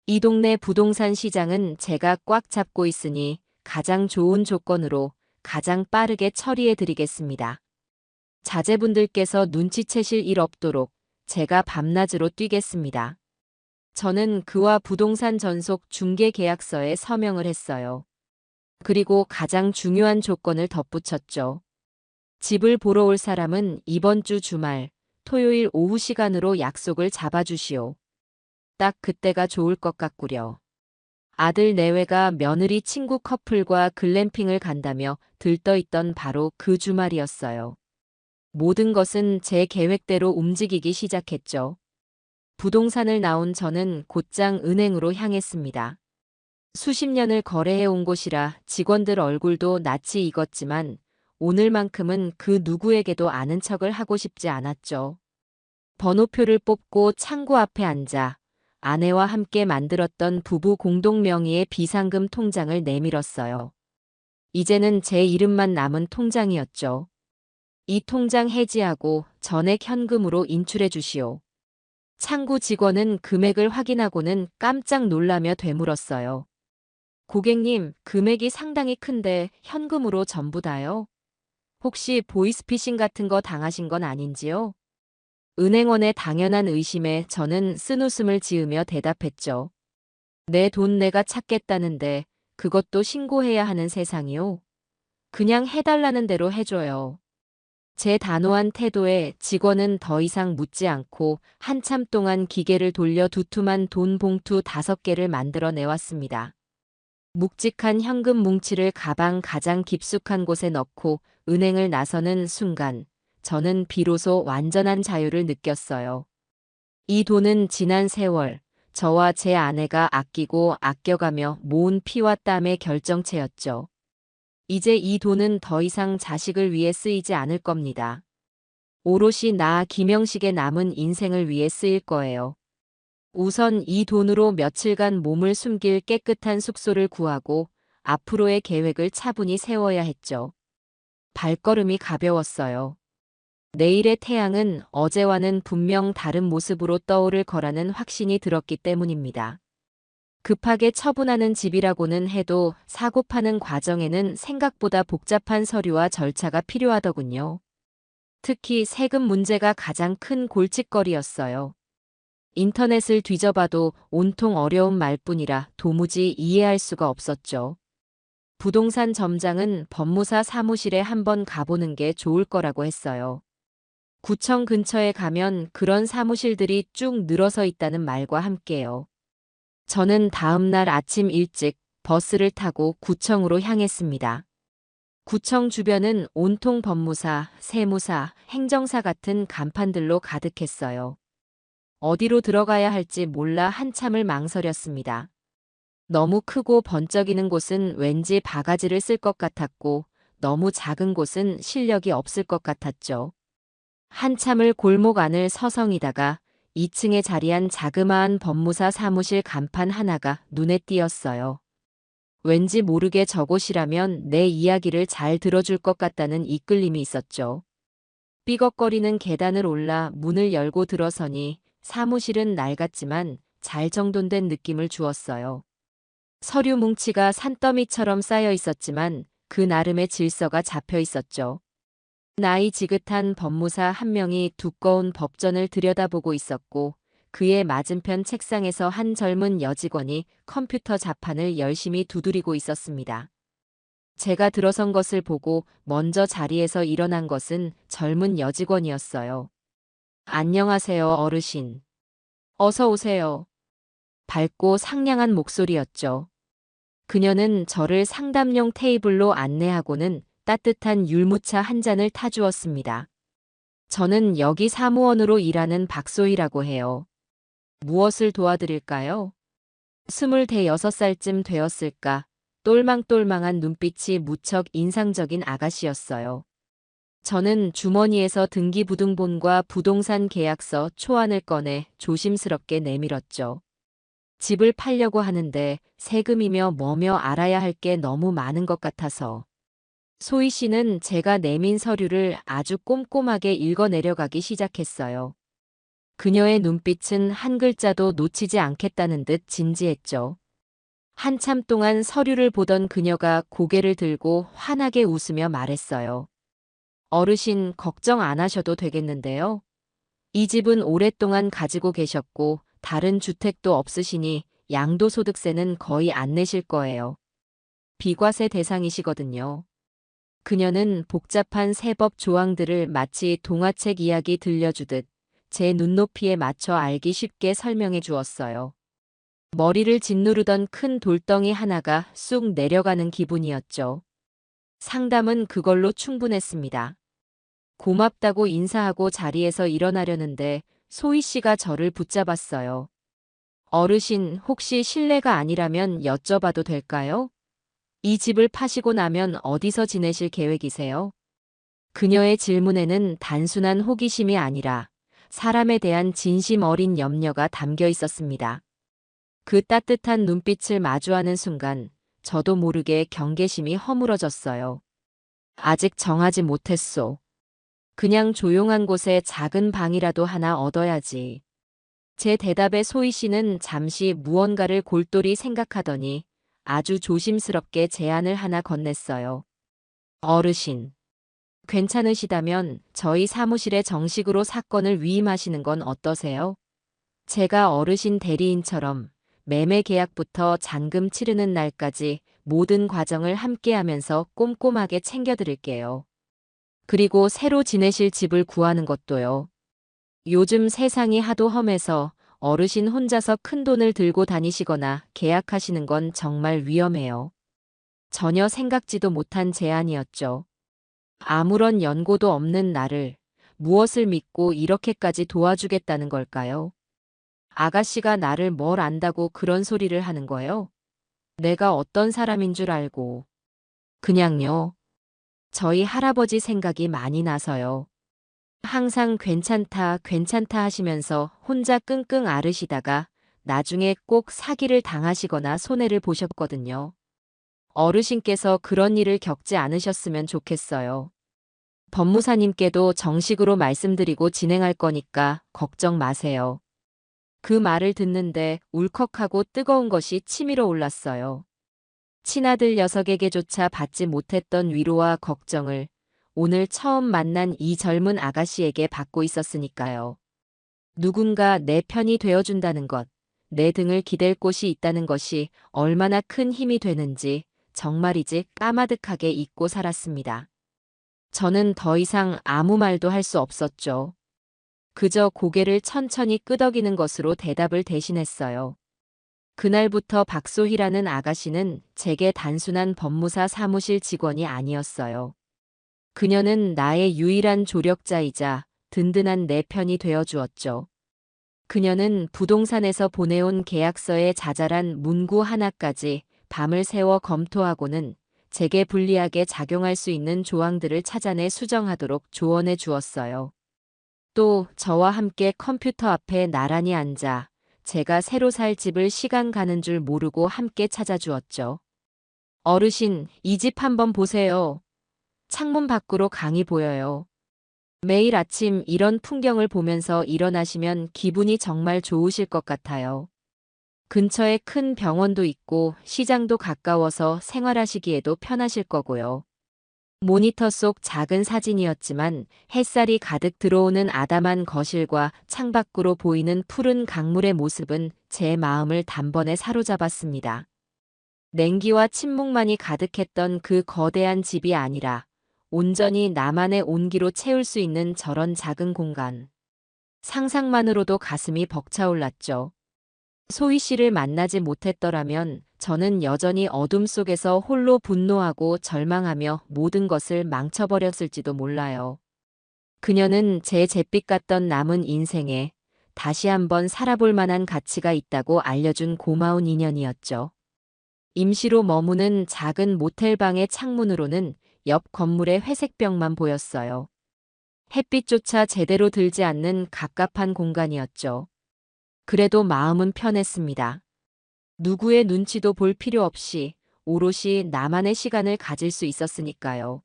이 동네 부동산 시장은 제가 꽉 잡고 있으니 가장 좋은 조건으로 가장 빠르게 처리해 드리겠습니다. 자제분들께서 눈치채실 일 없도록 제가 밤낮으로 뛰겠습니다. 저는 그와 부동산 전속 중개 계약서에 서명을 했어요. 그리고 가장 중요한 조건을 덧붙였죠. 집을 보러 올 사람은 이번 주 주말, 토요일 오후 시간으로 약속을 잡아주시오. 딱 그때가 좋을 것 같구려. 아들 내외가 며느리 친구 커플과 글램핑을 간다며 들떠있던 바로 그 주말이었어요. 모든 것은 제 계획대로 움직이기 시작했죠. 부동산을 나온 저는 곧장 은행으로 향했습니다. 수십 년을 거래해온 곳이라 직원들 얼굴도 낯이 익었지만 오늘만큼은 그 누구에게도 아는 척을 하고 싶지 않았죠. 번호표를 뽑고 창구 앞에 앉아 아내와 함께 만들었던 부부 공동 명의의 비상금 통장을 내밀었어요. 이제는 제 이름만 남은 통장이었죠. 이 통장 해지하고 전액 현금으로 인출해 주시오. 창구 직원은 금액을 확인하고는 깜짝 놀라며 되물었어요. 고객님, 금액이 상당히 큰데 현금으로 전부 다요? 혹시 보이스피싱 같은 거 당하신 건 아닌지요? 은행원의 당연한 의심에 저는 쓴웃음을 지으며 대답했죠. 내 돈 내가 찾겠다는데 그것도 신고해야 하는 세상이요? 그냥 해달라는 대로 해줘요. 제 단호한 태도에 직원은 더 이상 묻지 않고 한참 동안 기계를 돌려 두툼한 돈 봉투 5개를 만들어 내왔습니다. 묵직한 현금 뭉치를 가방 가장 깊숙한 곳에 넣고 은행을 나서는 순간 저는 비로소 완전한 자유를 느꼈어요. 이 돈은 지난 세월 저와 제 아내가 아끼고 아껴가며 모은 피와 땀의 결정체였죠. 이제 이 돈은 더 이상 자식을 위해 쓰이지 않을 겁니다. 오롯이 나 김영식의 남은 인생을 위해 쓰일 거예요. 우선 이 돈으로 며칠간 몸을 숨길 깨끗한 숙소를 구하고 앞으로의 계획을 차분히 세워야 했죠. 발걸음이 가벼웠어요. 내일의 태양은 어제와는 분명 다른 모습으로 떠오를 거라는 확신이 들었기 때문입니다. 급하게 처분하는 집이라고는 해도 사고 파는 과정에는 생각보다 복잡한 서류와 절차가 필요하더군요. 특히 세금 문제가 가장 큰 골칫거리였어요. 인터넷을 뒤져봐도 온통 어려운 말뿐이라 도무지 이해할 수가 없었죠. 부동산 점장은 법무사 사무실에 한번 가보는 게 좋을 거라고 했어요. 구청 근처에 가면 그런 사무실들이 쭉 늘어서 있다는 말과 함께요. 저는 다음 날 아침 일찍 버스를 타고 구청으로 향했습니다. 구청 주변은 온통 법무사, 세무사, 행정사 같은 간판들로 가득했어요. 어디로 들어가야 할지 몰라 한참을 망설였습니다. 너무 크고 번쩍이는 곳은 왠지 바가지를 쓸 것 같았고 너무 작은 곳은 실력이 없을 것 같았죠. 한참을 골목 안을 서성이다가 2층에 자리한 자그마한 법무사 사무실 간판 하나가 눈에 띄었어요. 왠지 모르게 저곳이라면 내 이야기를 잘 들어줄 것 같다는 이끌림이 있었죠. 삐걱거리는 계단을 올라 문을 열고 들어서니 사무실은 낡았지만 잘 정돈된 느낌을 주었어요. 서류 뭉치가 산더미처럼 쌓여 있었지만 그 나름의 질서가 잡혀 있었죠. 나이 지긋한 법무사 한 명이 두꺼운 법전을 들여다보고 있었고 그의 맞은편 책상에서 한 젊은 여직원이 컴퓨터 자판을 열심히 두드리고 있었습니다. 제가 들어선 것을 보고 먼저 자리에서 일어난 것은 젊은 여직원이었어요. 안녕하세요, 어르신. 어서 오세요. 밝고 상냥한 목소리였죠. 그녀는 저를 상담용 테이블로 안내하고는 따뜻한 율무차 한 잔을 타주었습니다. 저는 여기 사무원으로 일하는 박소희라고 해요. 무엇을 도와드릴까요? 26살쯤 되었을까? 똘망똘망한 눈빛이 무척 인상적인 아가씨였어요. 저는 주머니에서 등기부등본과 부동산 계약서 초안을 꺼내 조심스럽게 내밀었죠. 집을 팔려고 하는데 세금이며 뭐며 알아야 할 게 너무 많은 것 같아서. 소희 씨는 제가 내민 서류를 아주 꼼꼼하게 읽어 내려가기 시작했어요. 그녀의 눈빛은 한 글자도 놓치지 않겠다는 듯 진지했죠. 한참 동안 서류를 보던 그녀가 고개를 들고 환하게 웃으며 말했어요. 어르신 걱정 안 하셔도 되겠는데요. 이 집은 오랫동안 가지고 계셨고 다른 주택도 없으시니 양도소득세는 거의 안 내실 거예요. 비과세 대상이시거든요. 그녀는 복잡한 세법 조항들을 마치 동화책 이야기 들려주듯 제 눈높이에 맞춰 알기 쉽게 설명해 주었어요. 머리를 짓누르던 큰 돌덩이 하나가 쑥 내려가는 기분이었죠. 상담은 그걸로 충분했습니다. 고맙다고 인사하고 자리에서 일어나려는데 소희 씨가 저를 붙잡았어요. 어르신, 혹시 실례가 아니라면 여쭤봐도 될까요? 이 집을 파시고 나면 어디서 지내실 계획이세요? 그녀의 질문에는 단순한 호기심이 아니라 사람에 대한 진심 어린 염려가 담겨 있었습니다. 그 따뜻한 눈빛을 마주하는 순간 저도 모르게 경계심이 허물어졌어요. 아직 정하지 못했소. 그냥 조용한 곳에 작은 방이라도 하나 얻어야지. 제 대답에 소희 씨는 잠시 무언가를 골똘히 생각하더니 아주 조심스럽게 제안을 하나 건넸어요. 어르신, 괜찮으시다면 저희 사무실에 정식으로 사건을 위임하시는 건 어떠세요? 제가 어르신 대리인처럼 매매 계약부터 잔금 치르는 날까지 모든 과정을 함께하면서 꼼꼼하게 챙겨드릴게요. 그리고 새로 지내실 집을 구하는 것도요. 요즘 세상이 하도 험해서 어르신 혼자서 큰 돈을 들고 다니시거나 계약하시는 건 정말 위험해요. 전혀 생각지도 못한 제안이었죠. 아무런 연고도 없는 나를 무엇을 믿고 이렇게까지 도와주겠다는 걸까요? 아가씨가 나를 뭘 안다고 그런 소리를 하는 거예요? 내가 어떤 사람인 줄 알고. 그냥요. 저희 할아버지 생각이 많이 나서요. 항상 괜찮다, 괜찮다 하시면서 혼자 끙끙 앓으시다가 나중에 꼭 사기를 당하시거나 손해를 보셨거든요. 어르신께서 그런 일을 겪지 않으셨으면 좋겠어요. 법무사님께도 정식으로 말씀드리고 진행할 거니까 걱정 마세요. 그 말을 듣는데 울컥하고 뜨거운 것이 치밀어 올랐어요. 친아들 녀석에게조차 받지 못했던 위로와 걱정을 오늘 처음 만난 이 젊은 아가씨에게 받고 있었으니까요. 누군가 내 편이 되어준다는 것, 내 등을 기댈 곳이 있다는 것이 얼마나 큰 힘이 되는지 정말이지 까마득하게 잊고 살았습니다. 저는 더 이상 아무 말도 할 수 없었죠. 그저 고개를 천천히 끄덕이는 것으로 대답을 대신했어요. 그날부터 박소희라는 아가씨는 제게 단순한 법무사 사무실 직원이 아니었어요. 그녀는 나의 유일한 조력자이자 든든한 내 편이 되어 주었죠. 그녀는 부동산에서 보내온 계약서의 자잘한 문구 하나까지 밤을 새워 검토하고는 제게 불리하게 작용할 수 있는 조항들을 찾아내 수정하도록 조언해 주었어요. 또 저와 함께 컴퓨터 앞에 나란히 앉아 제가 새로 살 집을 시간 가는 줄 모르고 함께 찾아주었죠. 어르신, 이 집 한번 보세요. 창문 밖으로 강이 보여요. 매일 아침 이런 풍경을 보면서 일어나시면 기분이 정말 좋으실 것 같아요. 근처에 큰 병원도 있고 시장도 가까워서 생활하시기에도 편하실 거고요. 모니터 속 작은 사진이었지만 햇살이 가득 들어오는 아담한 거실과 창밖으로 보이는 푸른 강물의 모습은 제 마음을 단번에 사로잡았습니다. 냉기와 침묵만이 가득했던 그 거대한 집이 아니라 온전히 나만의 온기로 채울 수 있는 저런 작은 공간. 상상만으로도 가슴이 벅차올랐죠. 소희 씨를 만나지 못했더라면 저는 여전히 어둠 속에서 홀로 분노하고 절망하며 모든 것을 망쳐버렸을지도 몰라요. 그녀는 제 잿빛 같던 남은 인생에 다시 한번 살아볼 만한 가치가 있다고 알려준 고마운 인연이었죠. 임시로 머무는 작은 모텔방의 창문으로는 옆 건물의 회색벽만 보였어요. 햇빛조차 제대로 들지 않는 갑갑한 공간이었죠. 그래도 마음은 편했습니다. 누구의 눈치도 볼 필요 없이 오롯이 나만의 시간을 가질 수 있었으니까요.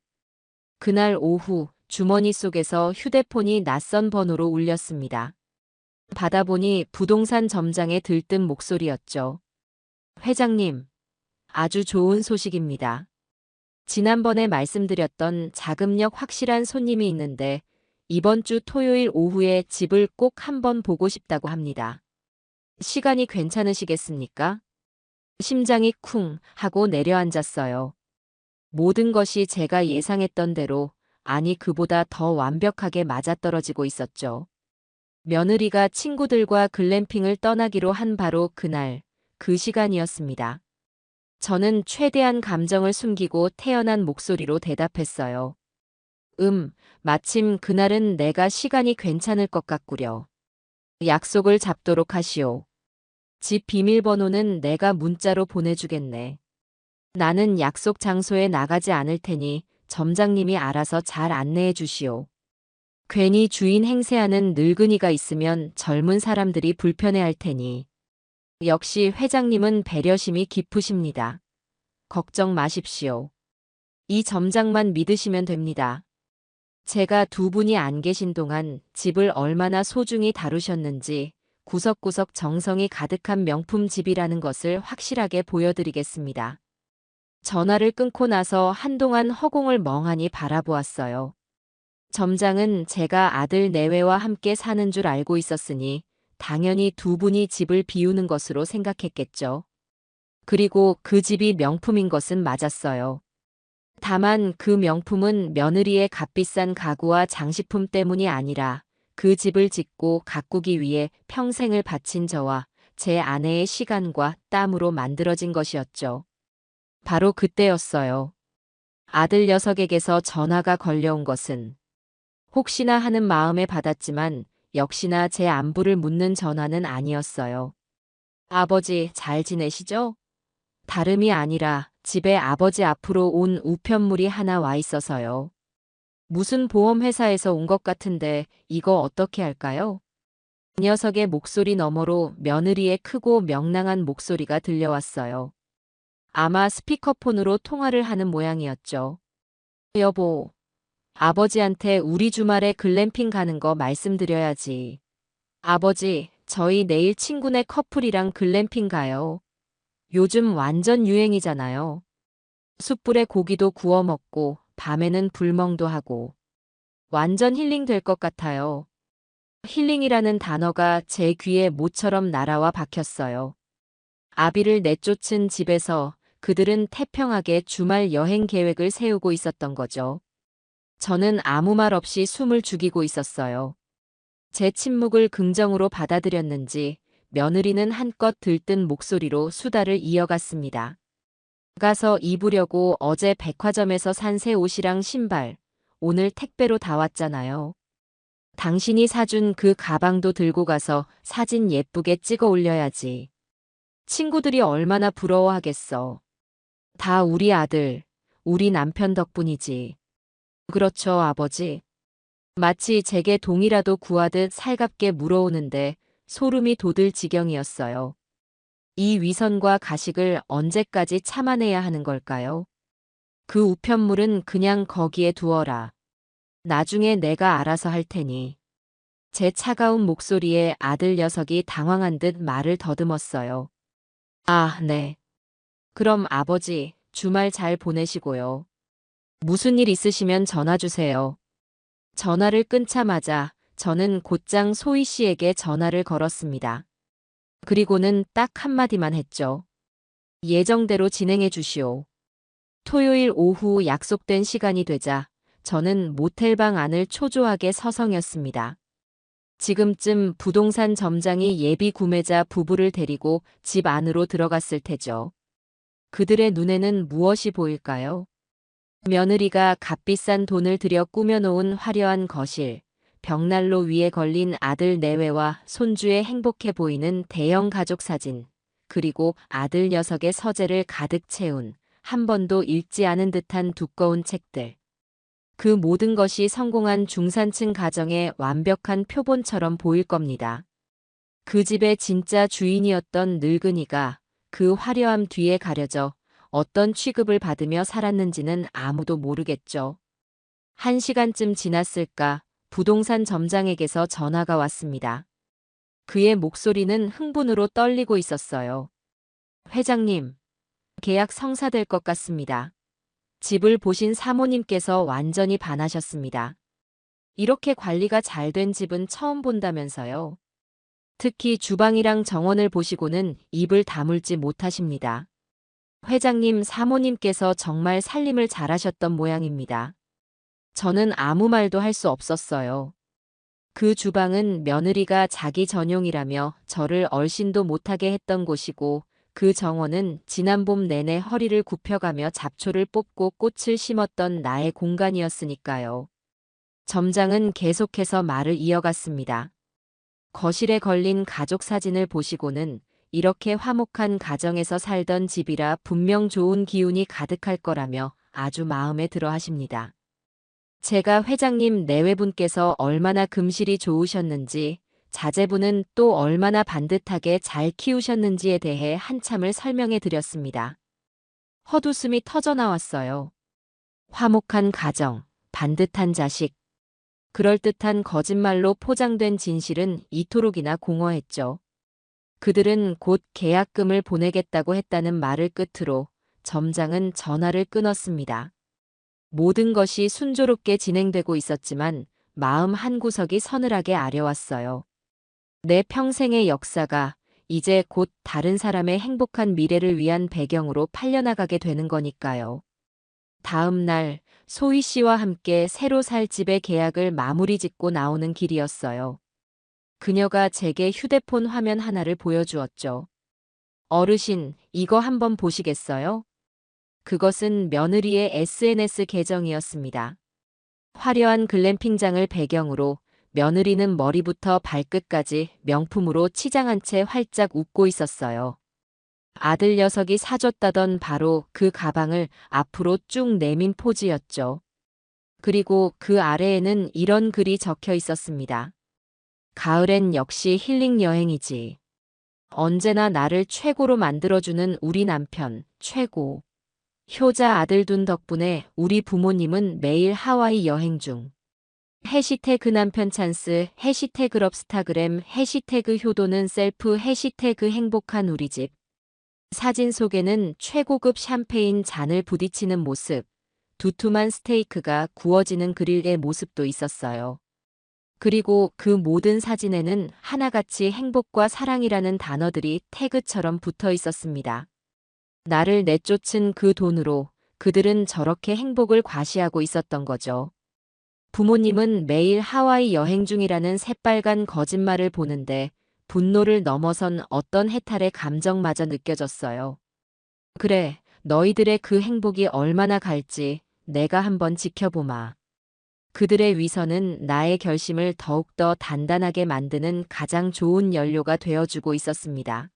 그날 오후 주머니 속에서 휴대폰이 낯선 번호로 울렸습니다. 받아보니 부동산 점장의 들뜬 목소리였죠. 회장님, 아주 좋은 소식입니다. 지난번에 말씀드렸던 자금력 확실한 손님이 있는데 이번 주 토요일 오후에 집을 꼭 한번 보고 싶다고 합니다. 시간이 괜찮으시겠습니까? 심장이 쿵 하고 내려앉았어요. 모든 것이 제가 예상했던 대로, 아니 그보다 더 완벽하게 맞아떨어지고 있었죠. 며느리가 친구들과 글램핑을 떠나기로 한 바로 그날, 그 시간이었습니다. 저는 최대한 감정을 숨기고 태연한 목소리로 대답했어요. 마침 그날은 내가 시간이 괜찮을 것 같구려. 약속을 잡도록 하시오. 집 비밀번호는 내가 문자로 보내주겠네. 나는 약속 장소에 나가지 않을 테니 점장님이 알아서 잘 안내해 주시오. 괜히 주인 행세하는 늙은이가 있으면 젊은 사람들이 불편해할 테니. 역시 회장님은 배려심이 깊으십니다. 걱정 마십시오. 이 점장만 믿으시면 됩니다. 제가 두 분이 안 계신 동안 집을 얼마나 소중히 다루셨는지 구석구석 정성이 가득한 명품 집이라는 것을 확실하게 보여드리겠습니다. 전화를 끊고 나서 한동안 허공을 멍하니 바라보았어요. 점장은 제가 아들 내외와 함께 사는 줄 알고 있었으니 당연히 두 분이 집을 비우는 것으로 생각했겠죠. 그리고 그 집이 명품인 것은 맞았어요. 다만 그 명품은 며느리의 값비싼 가구와 장식품 때문이 아니라 그 집을 짓고 가꾸기 위해 평생을 바친 저와 제 아내의 시간과 땀으로 만들어진 것이었죠. 바로 그때였어요. 아들 녀석에게서 전화가 걸려온 것은 혹시나 하는 마음에 받았지만 역시나 제 안부를 묻는 전화는 아니었어요. 아버지 잘 지내시죠? 다름이 아니라 집에 아버지 앞으로 온 우편물이 하나 와 있어서요. 무슨 보험회사에서 온 것 같은데 이거 어떻게 할까요? 그 녀석의 목소리 너머로 며느리의 크고 명랑한 목소리가 들려왔어요. 아마 스피커폰으로 통화를 하는 모양이었죠. 여보, 아버지한테 우리 주말에 글램핑 가는 거 말씀드려야지. 아버지, 저희 내일 친구네 커플이랑 글램핑 가요. 요즘 완전 유행이잖아요. 숯불에 고기도 구워 먹고 밤에는 불멍도 하고 완전 힐링 될 것 같아요. 힐링이라는 단어가 제 귀에 모처럼 날아와 박혔어요. 아비를 내쫓은 집에서 그들은 태평하게 주말 여행 계획을 세우고 있었던 거죠. 저는 아무 말 없이 숨을 죽이고 있었어요. 제 침묵을 긍정으로 받아들였는지 며느리는 한껏 들뜬 목소리로 수다를 이어갔습니다. 나가서 입으려고 어제 백화점에서 산 새 옷이랑 신발, 오늘 택배로 다 왔잖아요. 당신이 사준 그 가방도 들고 가서 사진 예쁘게 찍어 올려야지. 친구들이 얼마나 부러워하겠어. 다 우리 아들, 우리 남편 덕분이지. 그렇죠, 아버지. 마치 제게 동이라도 구하듯 살갑게 물어오는데 소름이 돋을 지경이었어요. 이 위선과 가식을 언제까지 참아내야 하는 걸까요? 그 우편물은 그냥 거기에 두어라. 나중에 내가 알아서 할 테니. 제 차가운 목소리에 아들 녀석이 당황한 듯 말을 더듬었어요. 아, 네. 그럼 아버지, 주말 잘 보내시고요. 무슨 일 있으시면 전화 주세요. 전화를 끊자마자 저는 곧장 소희 씨에게 전화를 걸었습니다. 그리고는 딱 한마디만 했죠. 예정대로 진행해 주시오. 토요일 오후 약속된 시간이 되자 저는 모텔방 안을 초조하게 서성였습니다. 지금쯤 부동산 점장이 예비 구매자 부부를 데리고 집 안으로 들어갔을 테죠. 그들의 눈에는 무엇이 보일까요? 며느리가 값비싼 돈을 들여 꾸며놓은 화려한 거실, 벽난로 위에 걸린 아들 내외와 손주의 행복해 보이는 대형 가족 사진, 그리고 아들 녀석의 서재를 가득 채운 한 번도 읽지 않은 듯한 두꺼운 책들. 그 모든 것이 성공한 중산층 가정의 완벽한 표본처럼 보일 겁니다. 그 집의 진짜 주인이었던 늙은이가 그 화려함 뒤에 가려져 어떤 취급을 받으며 살았는지는 아무도 모르겠죠. 1시간쯤 지났을까 부동산 점장에게서 전화가 왔습니다. 그의 목소리는 흥분으로 떨리고 있었어요. 회장님, 계약 성사될 것 같습니다. 집을 보신 사모님께서 완전히 반하셨습니다. 이렇게 관리가 잘 된 집은 처음 본다면서요. 특히 주방이랑 정원을 보시고는 입을 다물지 못하십니다. 회장님 사모님께서 정말 살림을 잘하셨던 모양입니다. 저는 아무 말도 할 수 없었어요. 그 주방은 며느리가 자기 전용이라며 저를 얼씬도 못하게 했던 곳이고 그 정원은 지난 봄 내내 허리를 굽혀가며 잡초를 뽑고 꽃을 심었던 나의 공간이었으니까요. 점장은 계속해서 말을 이어갔습니다. 거실에 걸린 가족 사진을 보시고는 이렇게 화목한 가정에서 살던 집이라 분명 좋은 기운이 가득할 거라며 아주 마음에 들어 하십니다. 제가 회장님 내외분께서 얼마나 금실이 좋으셨는지, 자제분은 또 얼마나 반듯하게 잘 키우셨는지에 대해 한참을 설명해 드렸습니다. 헛웃음이 터져 나왔어요. 화목한 가정, 반듯한 자식. 그럴듯한 거짓말로 포장된 진실은 이토록이나 공허했죠. 그들은 곧 계약금을 보내겠다고 했다는 말을 끝으로 점장은 전화를 끊었습니다. 모든 것이 순조롭게 진행되고 있었지만 마음 한구석이 서늘하게 아려왔어요. 내 평생의 역사가 이제 곧 다른 사람의 행복한 미래를 위한 배경으로 팔려나가게 되는 거니까요. 다음 날 소희 씨와 함께 새로 살 집의 계약을 마무리 짓고 나오는 길이었어요. 그녀가 제게 휴대폰 화면 하나를 보여주었죠. 어르신, 이거 한번 보시겠어요? 그것은 며느리의 SNS 계정이었습니다. 화려한 글램핑장을 배경으로 며느리는 머리부터 발끝까지 명품으로 치장한 채 활짝 웃고 있었어요. 아들 녀석이 사줬다던 바로 그 가방을 앞으로 쭉 내민 포즈였죠. 그리고 그 아래에는 이런 글이 적혀 있었습니다. 가을엔 역시 힐링 여행이지. 언제나 나를 최고로 만들어주는 우리 남편, 최고. 효자 아들 둔 덕분에 우리 부모님은 매일 하와이 여행 중. 해시태그 남편 찬스, 해시태그 럽스타그램, 해시태그 효도는 셀프, 해시태그 행복한 우리 집. 사진 속에는 최고급 샴페인 잔을 부딪히는 모습, 두툼한 스테이크가 구워지는 그릴의 모습도 있었어요. 그리고 그 모든 사진에는 하나같이 행복과 사랑이라는 단어들이 태그처럼 붙어 있었습니다. 나를 내쫓은 그 돈으로 그들은 저렇게 행복을 과시하고 있었던 거죠. 부모님은 매일 하와이 여행 중이라는 새빨간 거짓말을 보는데 분노를 넘어선 어떤 해탈의 감정마저 느껴졌어요. 그래, 너희들의 그 행복이 얼마나 갈지 내가 한번 지켜보마. 그들의 위선은 나의 결심을 더욱더 단단하게 만드는 가장 좋은 연료가 되어주고 있었습니다.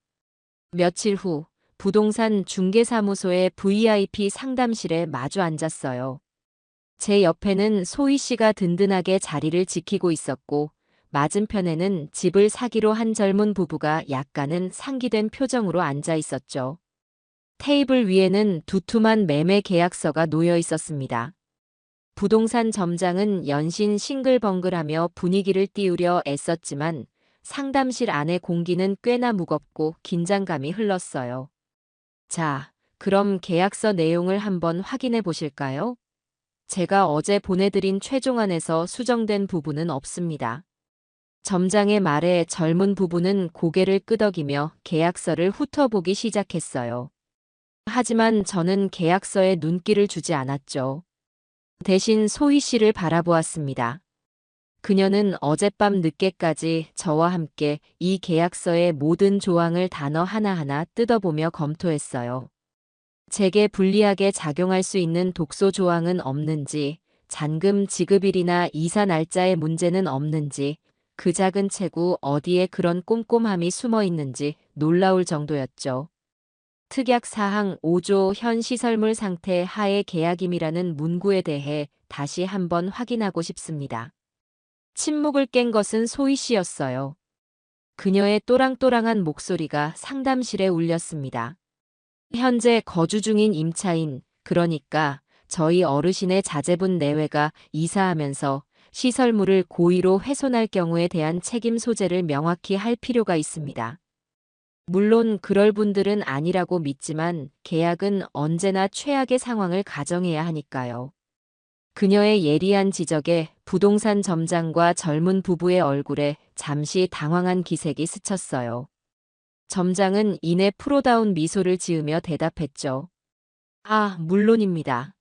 며칠 후 부동산 중개사무소의 VIP 상담실에 마주 앉았어요. 제 옆에는 소희 씨가 든든하게 자리를 지키고 있었고 맞은편에는 집을 사기로 한 젊은 부부가 약간은 상기된 표정으로 앉아 있었죠. 테이블 위에는 두툼한 매매 계약서가 놓여 있었습니다. 부동산 점장은 연신 싱글벙글하며 분위기를 띄우려 애썼지만 상담실 안의 공기는 꽤나 무겁고 긴장감이 흘렀어요. 자, 그럼 계약서 내용을 한번 확인해 보실까요? 제가 어제 보내드린 최종안에서 수정된 부분은 없습니다. 점장의 말에 젊은 부부는 고개를 끄덕이며 계약서를 훑어보기 시작했어요. 하지만 저는 계약서에 눈길을 주지 않았죠. 대신 소희 씨를 바라보았습니다. 그녀는 어젯밤 늦게까지 저와 함께 이 계약서의 모든 조항을 단어 하나하나 뜯어보며 검토했어요. 제게 불리하게 작용할 수 있는 독소 조항은 없는지, 잔금 지급일이나 이사 날짜의 문제는 없는지, 그 작은 체구 어디에 그런 꼼꼼함이 숨어 있는지 놀라울 정도였죠. 특약사항 5조 현 시설물 상태 하의 계약임이라는 문구에 대해 다시 한번 확인하고 싶습니다. 침묵을 깬 것은 소희 씨였어요. 그녀의 또랑또랑한 목소리가 상담실에 울렸습니다. 현재 거주 중인 임차인, 그러니까 저희 어르신의 자제분 내외가 이사하면서 시설물을 고의로 훼손할 경우에 대한 책임 소재를 명확히 할 필요가 있습니다. 물론 그럴 분들은 아니라고 믿지만 계약은 언제나 최악의 상황을 가정해야 하니까요. 그녀의 예리한 지적에 부동산 점장과 젊은 부부의 얼굴에 잠시 당황한 기색이 스쳤어요. 점장은 이내 프로다운 미소를 지으며 대답했죠. 아, 물론입니다.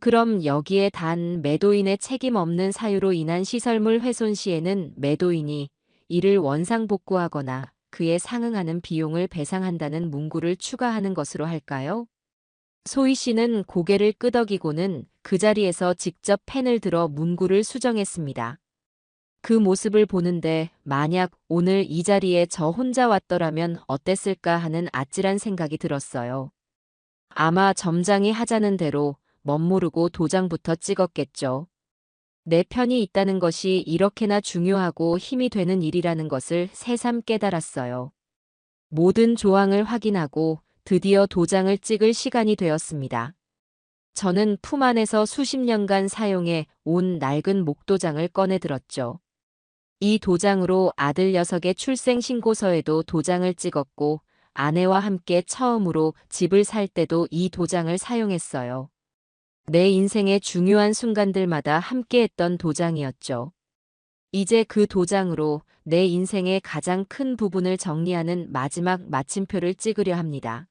그럼 여기에 단 매도인의 책임 없는 사유로 인한 시설물 훼손 시에는 매도인이 이를 원상복구하거나 그에 상응하는 비용을 배상한다는 문구를 추가하는 것으로 할까요? 소희 씨는 고개를 끄덕이고는 그 자리에서 직접 펜을 들어 문구를 수정했습니다. 그 모습을 보는데 만약 오늘 이 자리에 저 혼자 왔더라면 어땠을까 하는 아찔한 생각이 들었어요. 아마 점장이 하자는 대로 멋모르고 도장부터 찍었겠죠. 내 편이 있다는 것이 이렇게나 중요하고 힘이 되는 일이라는 것을 새삼 깨달았어요. 모든 조항을 확인하고 드디어 도장을 찍을 시간이 되었습니다. 저는 품 안에서 수십 년간 사용해 온 낡은 목도장을 꺼내 들었죠. 이 도장으로 아들 녀석의 출생신고서에도 도장을 찍었고 아내와 함께 처음으로 집을 살 때도 이 도장을 사용했어요. 내 인생의 중요한 순간들마다 함께했던 도장이었죠. 이제 그 도장으로 내 인생의 가장 큰 부분을 정리하는 마지막 마침표를 찍으려 합니다.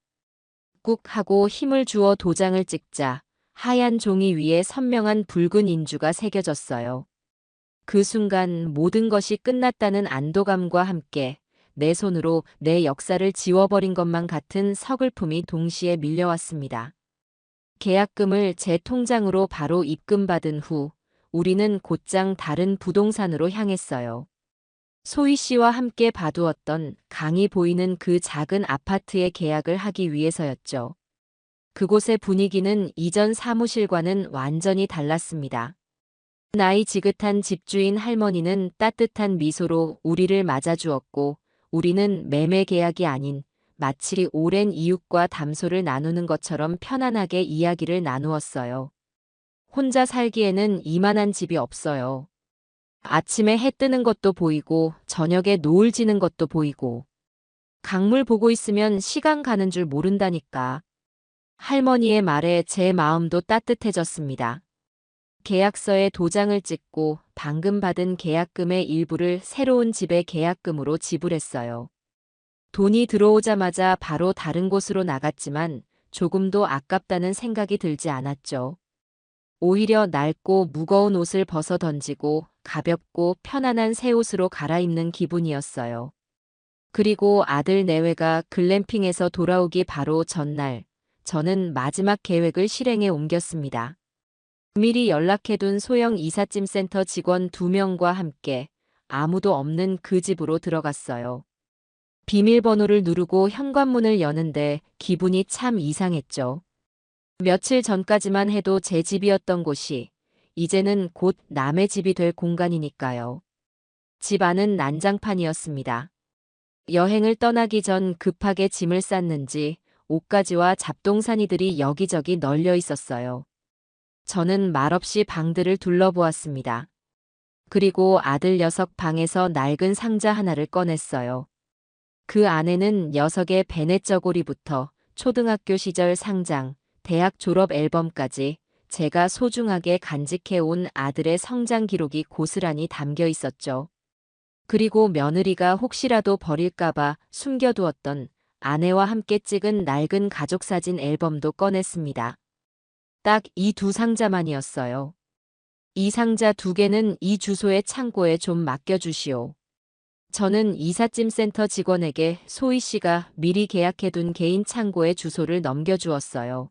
꾹 하고 힘을 주어 도장을 찍자 하얀 종이 위에 선명한 붉은 인주가 새겨졌어요. 그 순간 모든 것이 끝났다는 안도감과 함께 내 손으로 내 역사를 지워버린 것만 같은 서글픔이 동시에 밀려왔습니다. 계약금을 제 통장으로 바로 입금받은 후 우리는 곧장 다른 부동산으로 향했어요. 소희 씨와 함께 봐두었던 강이 보이는 그 작은 아파트의 계약을 하기 위해서였죠. 그곳의 분위기는 이전 사무실과는 완전히 달랐습니다. 나이 지긋한 집주인 할머니는 따뜻한 미소로 우리를 맞아주었고 우리는 매매 계약이 아닌 마치 오랜 이웃과 담소를 나누는 것처럼 편안하게 이야기를 나누었어요. 혼자 살기에는 이만한 집이 없어요. 아침에 해 뜨는 것도 보이고 저녁에 노을 지는 것도 보이고 강물 보고 있으면 시간 가는 줄 모른다니까. 할머니의 말에 제 마음도 따뜻해졌습니다. 계약서에 도장을 찍고 방금 받은 계약금의 일부를 새로운 집의 계약금으로 지불했어요. 돈이 들어오자마자 바로 다른 곳으로 나갔지만 조금도 아깝다는 생각이 들지 않았죠. 오히려 낡고 무거운 옷을 벗어 던지고 가볍고 편안한 새 옷으로 갈아입는 기분이었어요. 그리고 아들 내외가 글램핑에서 돌아오기 바로 전날, 저는 마지막 계획을 실행에 옮겼습니다. 미리 연락해둔 소형 이삿짐 센터 직원 2명과 함께 아무도 없는 그 집으로 들어갔어요. 비밀번호를 누르고 현관문을 여는데 기분이 참 이상했죠. 며칠 전까지만 해도 제 집이었던 곳이 이제는 곧 남의 집이 될 공간이니까요. 집 안은 난장판이었습니다. 여행을 떠나기 전 급하게 짐을 쌌는지 옷가지와 잡동사니들이 여기저기 널려 있었어요. 저는 말없이 방들을 둘러보았습니다. 그리고 아들 녀석 방에서 낡은 상자 하나를 꺼냈어요. 그 안에는 녀석의 베네 저고리부터 초등학교 시절 상장, 대학 졸업 앨범까지 제가 소중하게 간직해온 아들의 성장 기록이 고스란히 담겨 있었죠. 그리고 며느리가 혹시라도 버릴까봐 숨겨두었던 아내와 함께 찍은 낡은 가족사진 앨범도 꺼냈습니다. 딱 이 두 상자만이었어요. 이 상자 두 개는 이 주소의 창고에 좀 맡겨주시오. 저는 이삿짐 센터 직원에게 소희 씨가 미리 계약해둔 개인 창고의 주소를 넘겨주었어요.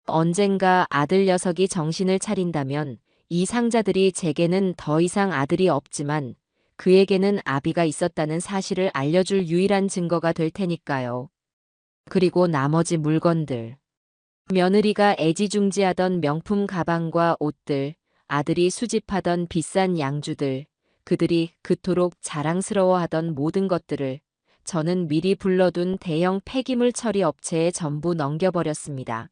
언젠가 아들 녀석이 정신을 차린다면 이 상자들이 제게는 더 이상 아들이 없지만 그에게는 아비가 있었다는 사실을 알려줄 유일한 증거가 될 테니까요. 그리고 나머지 물건들. 며느리가 애지중지하던 명품 가방과 옷들, 아들이 수집하던 비싼 양주들, 그들이 그토록 자랑스러워하던 모든 것들을 저는 미리 불러둔 대형 폐기물 처리 업체에 전부 넘겨버렸습니다.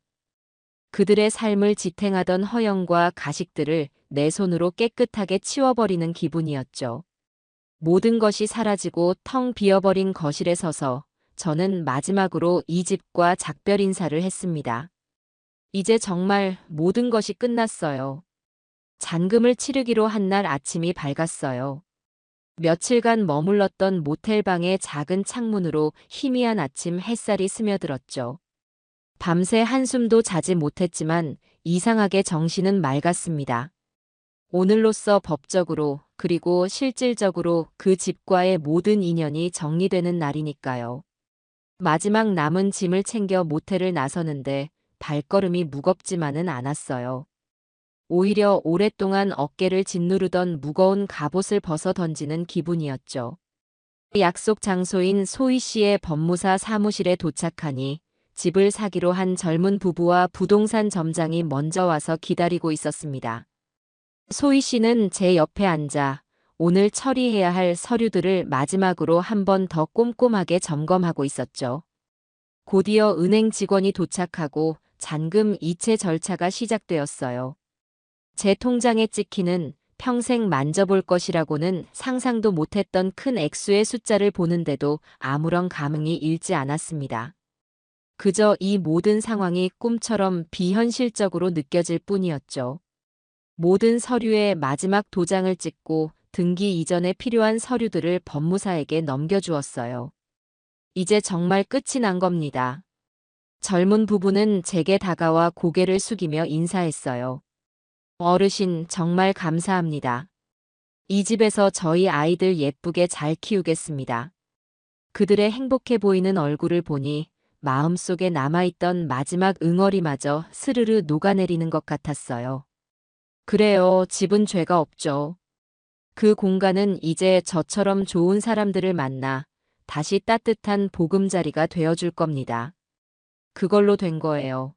그들의 삶을 지탱하던 허영과 가식들을 내 손으로 깨끗하게 치워버리는 기분이었죠. 모든 것이 사라지고 텅 비어버린 거실에 서서 저는 마지막으로 이 집과 작별 인사를 했습니다. 이제 정말 모든 것이 끝났어요. 잔금을 치르기로 한 날 아침이 밝았어요. 며칠간 머물렀던 모텔방의 작은 창문으로 희미한 아침 햇살이 스며들었죠. 밤새 한숨도 자지 못했지만 이상하게 정신은 맑았습니다. 오늘로써 법적으로 그리고 실질적으로 그 집과의 모든 인연이 정리되는 날이니까요. 마지막 남은 짐을 챙겨 모텔을 나서는데 발걸음이 무겁지만은 않았어요. 오히려 오랫동안 어깨를 짓누르던 무거운 갑옷을 벗어 던지는 기분이었죠. 약속 장소인 소희 씨의 법무사 사무실에 도착하니 집을 사기로 한 젊은 부부와 부동산 점장이 먼저 와서 기다리고 있었습니다. 소희 씨는 제 옆에 앉아 오늘 처리해야 할 서류들을 마지막으로 한 번 더 꼼꼼하게 점검하고 있었죠. 곧이어 은행 직원이 도착하고 잔금 이체 절차가 시작되었어요. 제 통장에 찍히는 평생 만져볼 것이라고는 상상도 못했던 큰 액수의 숫자를 보는데도 아무런 감흥이 일지 않았습니다. 그저 이 모든 상황이 꿈처럼 비현실적으로 느껴질 뿐이었죠. 모든 서류에 마지막 도장을 찍고 등기 이전에 필요한 서류들을 법무사에게 넘겨주었어요. 이제 정말 끝이 난 겁니다. 젊은 부부는 제게 다가와 고개를 숙이며 인사했어요. 어르신, 정말 감사합니다. 이 집에서 저희 아이들 예쁘게 잘 키우겠습니다. 그들의 행복해 보이는 얼굴을 보니 마음속에 남아있던 마지막 응어리마저 스르르 녹아내리는 것 같았어요. 그래요, 집은 죄가 없죠. 그 공간은 이제 저처럼 좋은 사람들을 만나 다시 따뜻한 보금자리가 되어줄 겁니다. 그걸로 된 거예요.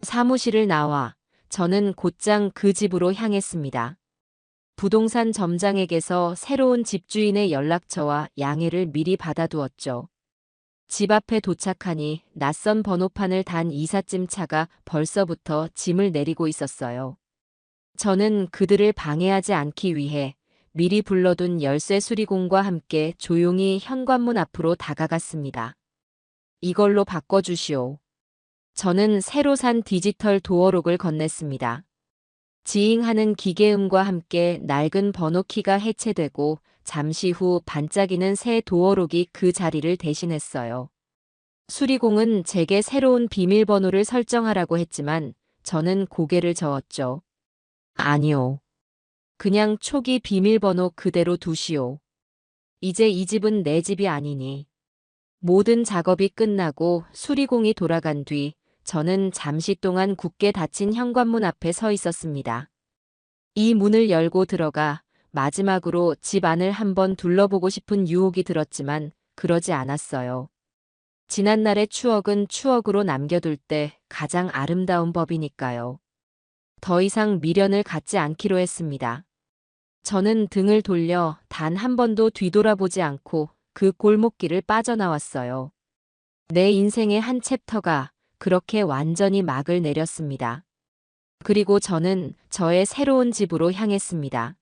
사무실을 나와 저는 곧장 그 집으로 향했습니다. 부동산 점장에게서 새로운 집주인의 연락처와 양해를 미리 받아두었죠. 집 앞에 도착하니 낯선 번호판을 단 이삿짐 차가 벌써부터 짐을 내리고 있었어요. 저는 그들을 방해하지 않기 위해 미리 불러둔 열쇠 수리공과 함께 조용히 현관문 앞으로 다가갔습니다. 이걸로 바꿔주시오. 저는 새로 산 디지털 도어록을 건넸습니다. 지잉하는 기계음과 함께 낡은 번호키가 해체되고 잠시 후 반짝이는 새 도어록이 그 자리를 대신했어요. 수리공은 제게 새로운 비밀번호를 설정하라고 했지만 저는 고개를 저었죠. 아니요. 그냥 초기 비밀번호 그대로 두시오. 이제 이 집은 내 집이 아니니. 모든 작업이 끝나고 수리공이 돌아간 뒤 저는 잠시 동안 굳게 닫힌 현관문 앞에 서 있었습니다. 이 문을 열고 들어가 마지막으로 집 안을 한번 둘러보고 싶은 유혹이 들었지만 그러지 않았어요. 지난날의 추억은 추억으로 남겨둘 때 가장 아름다운 법이니까요. 더 이상 미련을 갖지 않기로 했습니다. 저는 등을 돌려 단 한 번도 뒤돌아보지 않고 그 골목길을 빠져나왔어요. 내 인생의 한 챕터가 그렇게 완전히 막을 내렸습니다. 그리고 저는 저의 새로운 집으로 향했습니다.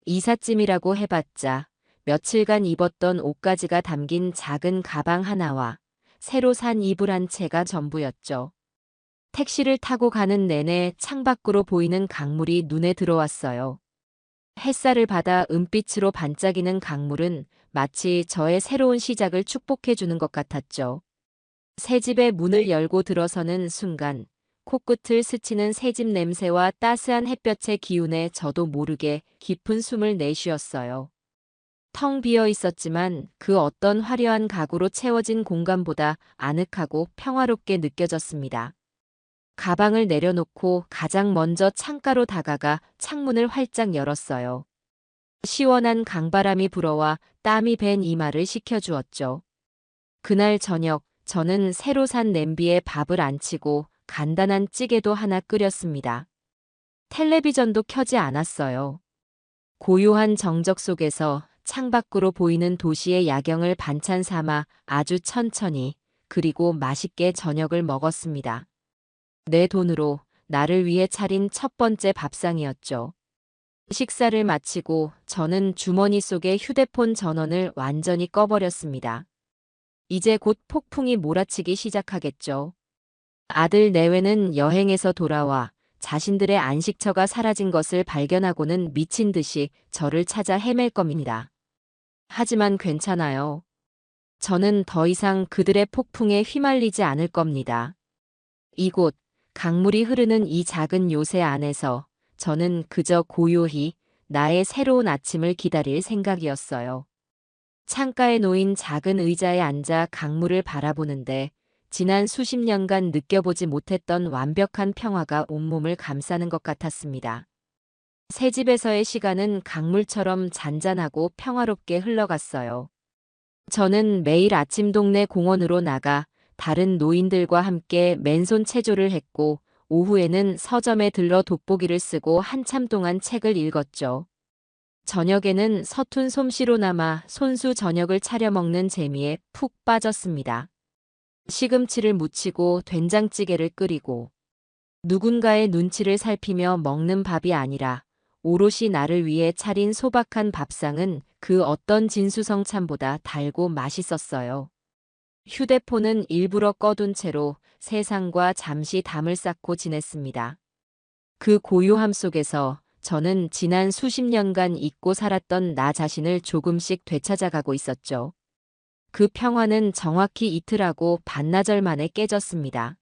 이삿짐이라고 해봤자 며칠간 입었던 옷가지가 담긴 작은 가방 하나와 새로 산 이불 한 채가 전부였죠. 택시를 타고 가는 내내 창밖으로 보이는 강물이 눈에 들어왔어요. 햇살을 받아 은빛으로 반짝이는 강물은 마치 저의 새로운 시작을 축복해주는 것 같았죠. 새 집의 문을 열고 들어서는 순간 코끝을 스치는 새집 냄새와 따스한 햇볕의 기운에 저도 모르게 깊은 숨을 내쉬었어요. 텅 비어 있었지만 그 어떤 화려한 가구로 채워진 공간보다 아늑하고 평화롭게 느껴졌습니다. 가방을 내려놓고 가장 먼저 창가로 다가가 창문을 활짝 열었어요. 시원한 강바람이 불어와 땀이 밴 이마를 식혀주었죠. 그날 저녁 저는 새로 산 냄비에 밥을 안 치고 간단한 찌개도 하나 끓였습니다. 텔레비전도 켜지 않았어요. 고요한 정적 속에서 창밖으로 보이는 도시의 야경을 반찬 삼아 아주 천천히 그리고 맛있게 저녁을 먹었습니다. 내 돈으로 나를 위해 차린 첫 번째 밥상이었죠. 식사를 마치고 저는 주머니 속의 휴대폰 전원을 완전히 꺼버렸습니다. 이제 곧 폭풍이 몰아치기 시작하겠죠. 아들 내외는 여행에서 돌아와 자신들의 안식처가 사라진 것을 발견하고는 미친 듯이 저를 찾아 헤맬 겁니다. 하지만 괜찮아요. 저는 더 이상 그들의 폭풍에 휘말리지 않을 겁니다. 이곳, 강물이 흐르는 이 작은 요새 안에서 저는 그저 고요히 나의 새로운 아침을 기다릴 생각이었어요. 창가에 놓인 작은 의자에 앉아 강물을 바라보는데 지난 수십 년간 느껴보지 못했던 완벽한 평화가 온몸을 감싸는 것 같았습니다. 새 집에서의 시간은 강물처럼 잔잔하고 평화롭게 흘러갔어요. 저는 매일 아침 동네 공원으로 나가 다른 노인들과 함께 맨손 체조를 했고 오후에는 서점에 들러 돋보기를 쓰고 한참 동안 책을 읽었죠. 저녁에는 서툰 솜씨로나마 손수 저녁을 차려 먹는 재미에 푹 빠졌습니다. 시금치를 무치고 된장찌개를 끓이고 누군가의 눈치를 살피며 먹는 밥이 아니라 오롯이 나를 위해 차린 소박한 밥상은 그 어떤 진수성찬보다 달고 맛있었어요. 휴대폰은 일부러 꺼둔 채로 세상과 잠시 담을 쌓고 지냈습니다. 그 고요함 속에서 저는 지난 수십 년간 잊고 살았던 나 자신을 조금씩 되찾아가고 있었죠. 그 평화는 정확히 이틀하고 반나절 만에 깨졌습니다.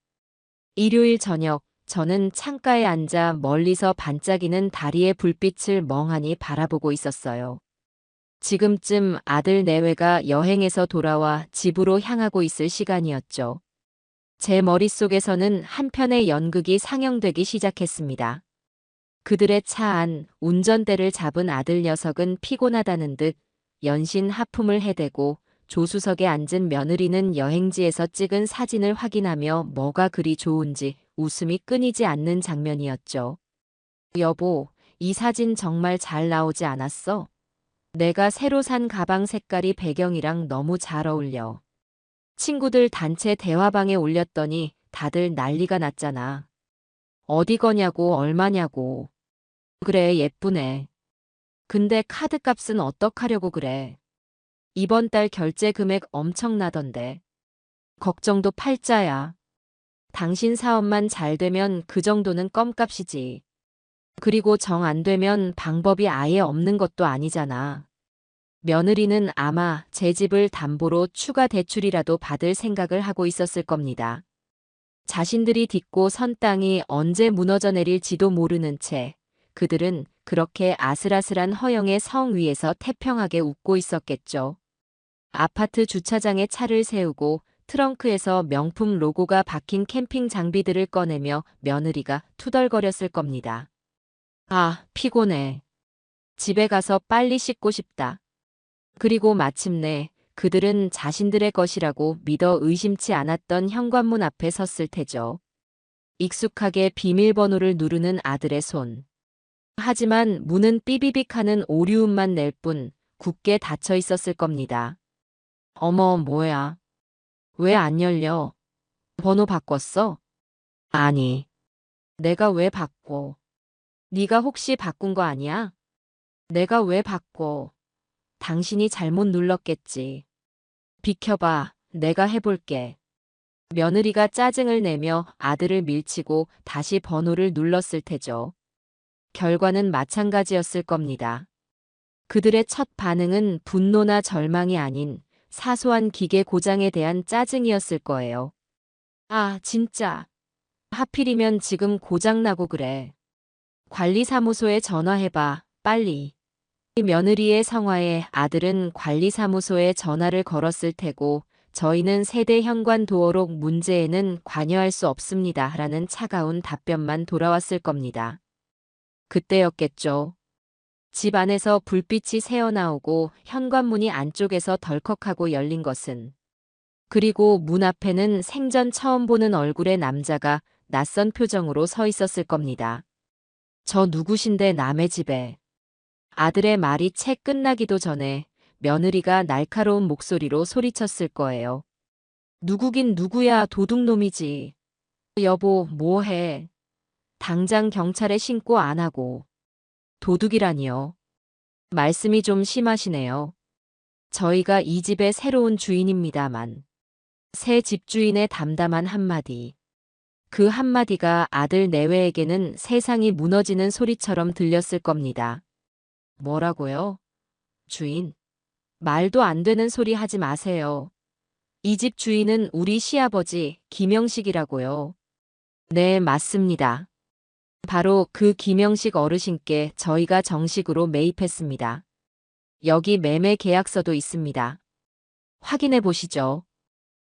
일요일 저녁, 저는 창가에 앉아 멀리서 반짝이는 다리의 불빛을 멍하니 바라보고 있었어요. 지금쯤 아들 내외가 여행에서 돌아와 집으로 향하고 있을 시간이었죠. 제 머릿속에서는 한 편의 연극이 상영되기 시작했습니다. 그들의 차 안 운전대를 잡은 아들 녀석은 피곤하다는 듯 연신 하품을 해대고 조수석에 앉은 며느리는 여행지에서 찍은 사진을 확인하며 뭐가 그리 좋은지 웃음이 끊이지 않는 장면이었죠. 여보, 이 사진 정말 잘 나오지 않았어? 내가 새로 산 가방 색깔이 배경이랑 너무 잘 어울려. 친구들 단체 대화방에 올렸더니 다들 난리가 났잖아. 어디 거냐고 얼마냐고. 그래, 예쁘네. 근데 카드값은 어떡하려고 그래. 이번 달 결제 금액 엄청나던데. 걱정도 팔자야. 당신 사업만 잘 되면 그 정도는 껌값이지. 그리고 정 안 되면 방법이 아예 없는 것도 아니잖아. 며느리는 아마 제 집을 담보로 추가 대출이라도 받을 생각을 하고 있었을 겁니다. 자신들이 딛고 선 땅이 언제 무너져 내릴지도 모르는 채 그들은 그렇게 아슬아슬한 허영의 성 위에서 태평하게 웃고 있었겠죠. 아파트 주차장에 차를 세우고 트렁크에서 명품 로고가 박힌 캠핑 장비들을 꺼내며 며느리가 투덜거렸을 겁니다. 아, 피곤해. 집에 가서 빨리 씻고 싶다. 그리고 마침내 그들은 자신들의 것이라고 믿어 의심치 않았던 현관문 앞에 섰을 테죠. 익숙하게 비밀번호를 누르는 아들의 손. 하지만 문은 삐비빅 하는 오류음만 낼 뿐 굳게 닫혀 있었을 겁니다. 어머, 뭐야. 왜 안 열려? 번호 바꿨어? 아니, 내가 왜 바꿔? 네가 혹시 바꾼 거 아니야? 내가 왜 바꿔? 당신이 잘못 눌렀겠지. 비켜봐, 내가 해볼게. 며느리가 짜증을 내며 아들을 밀치고 다시 번호를 눌렀을 테죠. 결과는 마찬가지였을 겁니다. 그들의 첫 반응은 분노나 절망이 아닌 사소한 기계 고장에 대한 짜증이었을 거예요. 아, 진짜. 하필이면 지금 고장나고 그래. 관리사무소에 전화해봐, 빨리. 며느리의 성화에 아들은 관리사무소에 전화를 걸었을 테고 저희는 세대 현관 도어록 문제에는 관여할 수 없습니다. 라는 차가운 답변만 돌아왔을 겁니다. 그때였겠죠. 집 안에서 불빛이 새어나오고 현관문이 안쪽에서 덜컥하고 열린 것은. 그리고 문 앞에는 생전 처음 보는 얼굴의 남자가 낯선 표정으로 서 있었을 겁니다. 저 누구신데 남의 집에. 아들의 말이 채 끝나기도 전에 며느리가 날카로운 목소리로 소리쳤을 거예요. 누구긴 누구야, 도둑놈이지. 여보, 뭐해. 당장 경찰에 신고 안 하고. 도둑이라니요. 말씀이 좀 심하시네요. 저희가 이 집의 새로운 주인입니다만. 새 집주인의 담담한 한마디. 그 한마디가 아들 내외에게는 세상이 무너지는 소리처럼 들렸을 겁니다. 뭐라고요? 주인? 말도 안 되는 소리 하지 마세요. 이 집 주인은 우리 시아버지 김영식이라고요. 네, 맞습니다. 바로 그 김영식 어르신께 저희가 정식으로 매입했습니다. 여기 매매 계약서도 있습니다. 확인해 보시죠.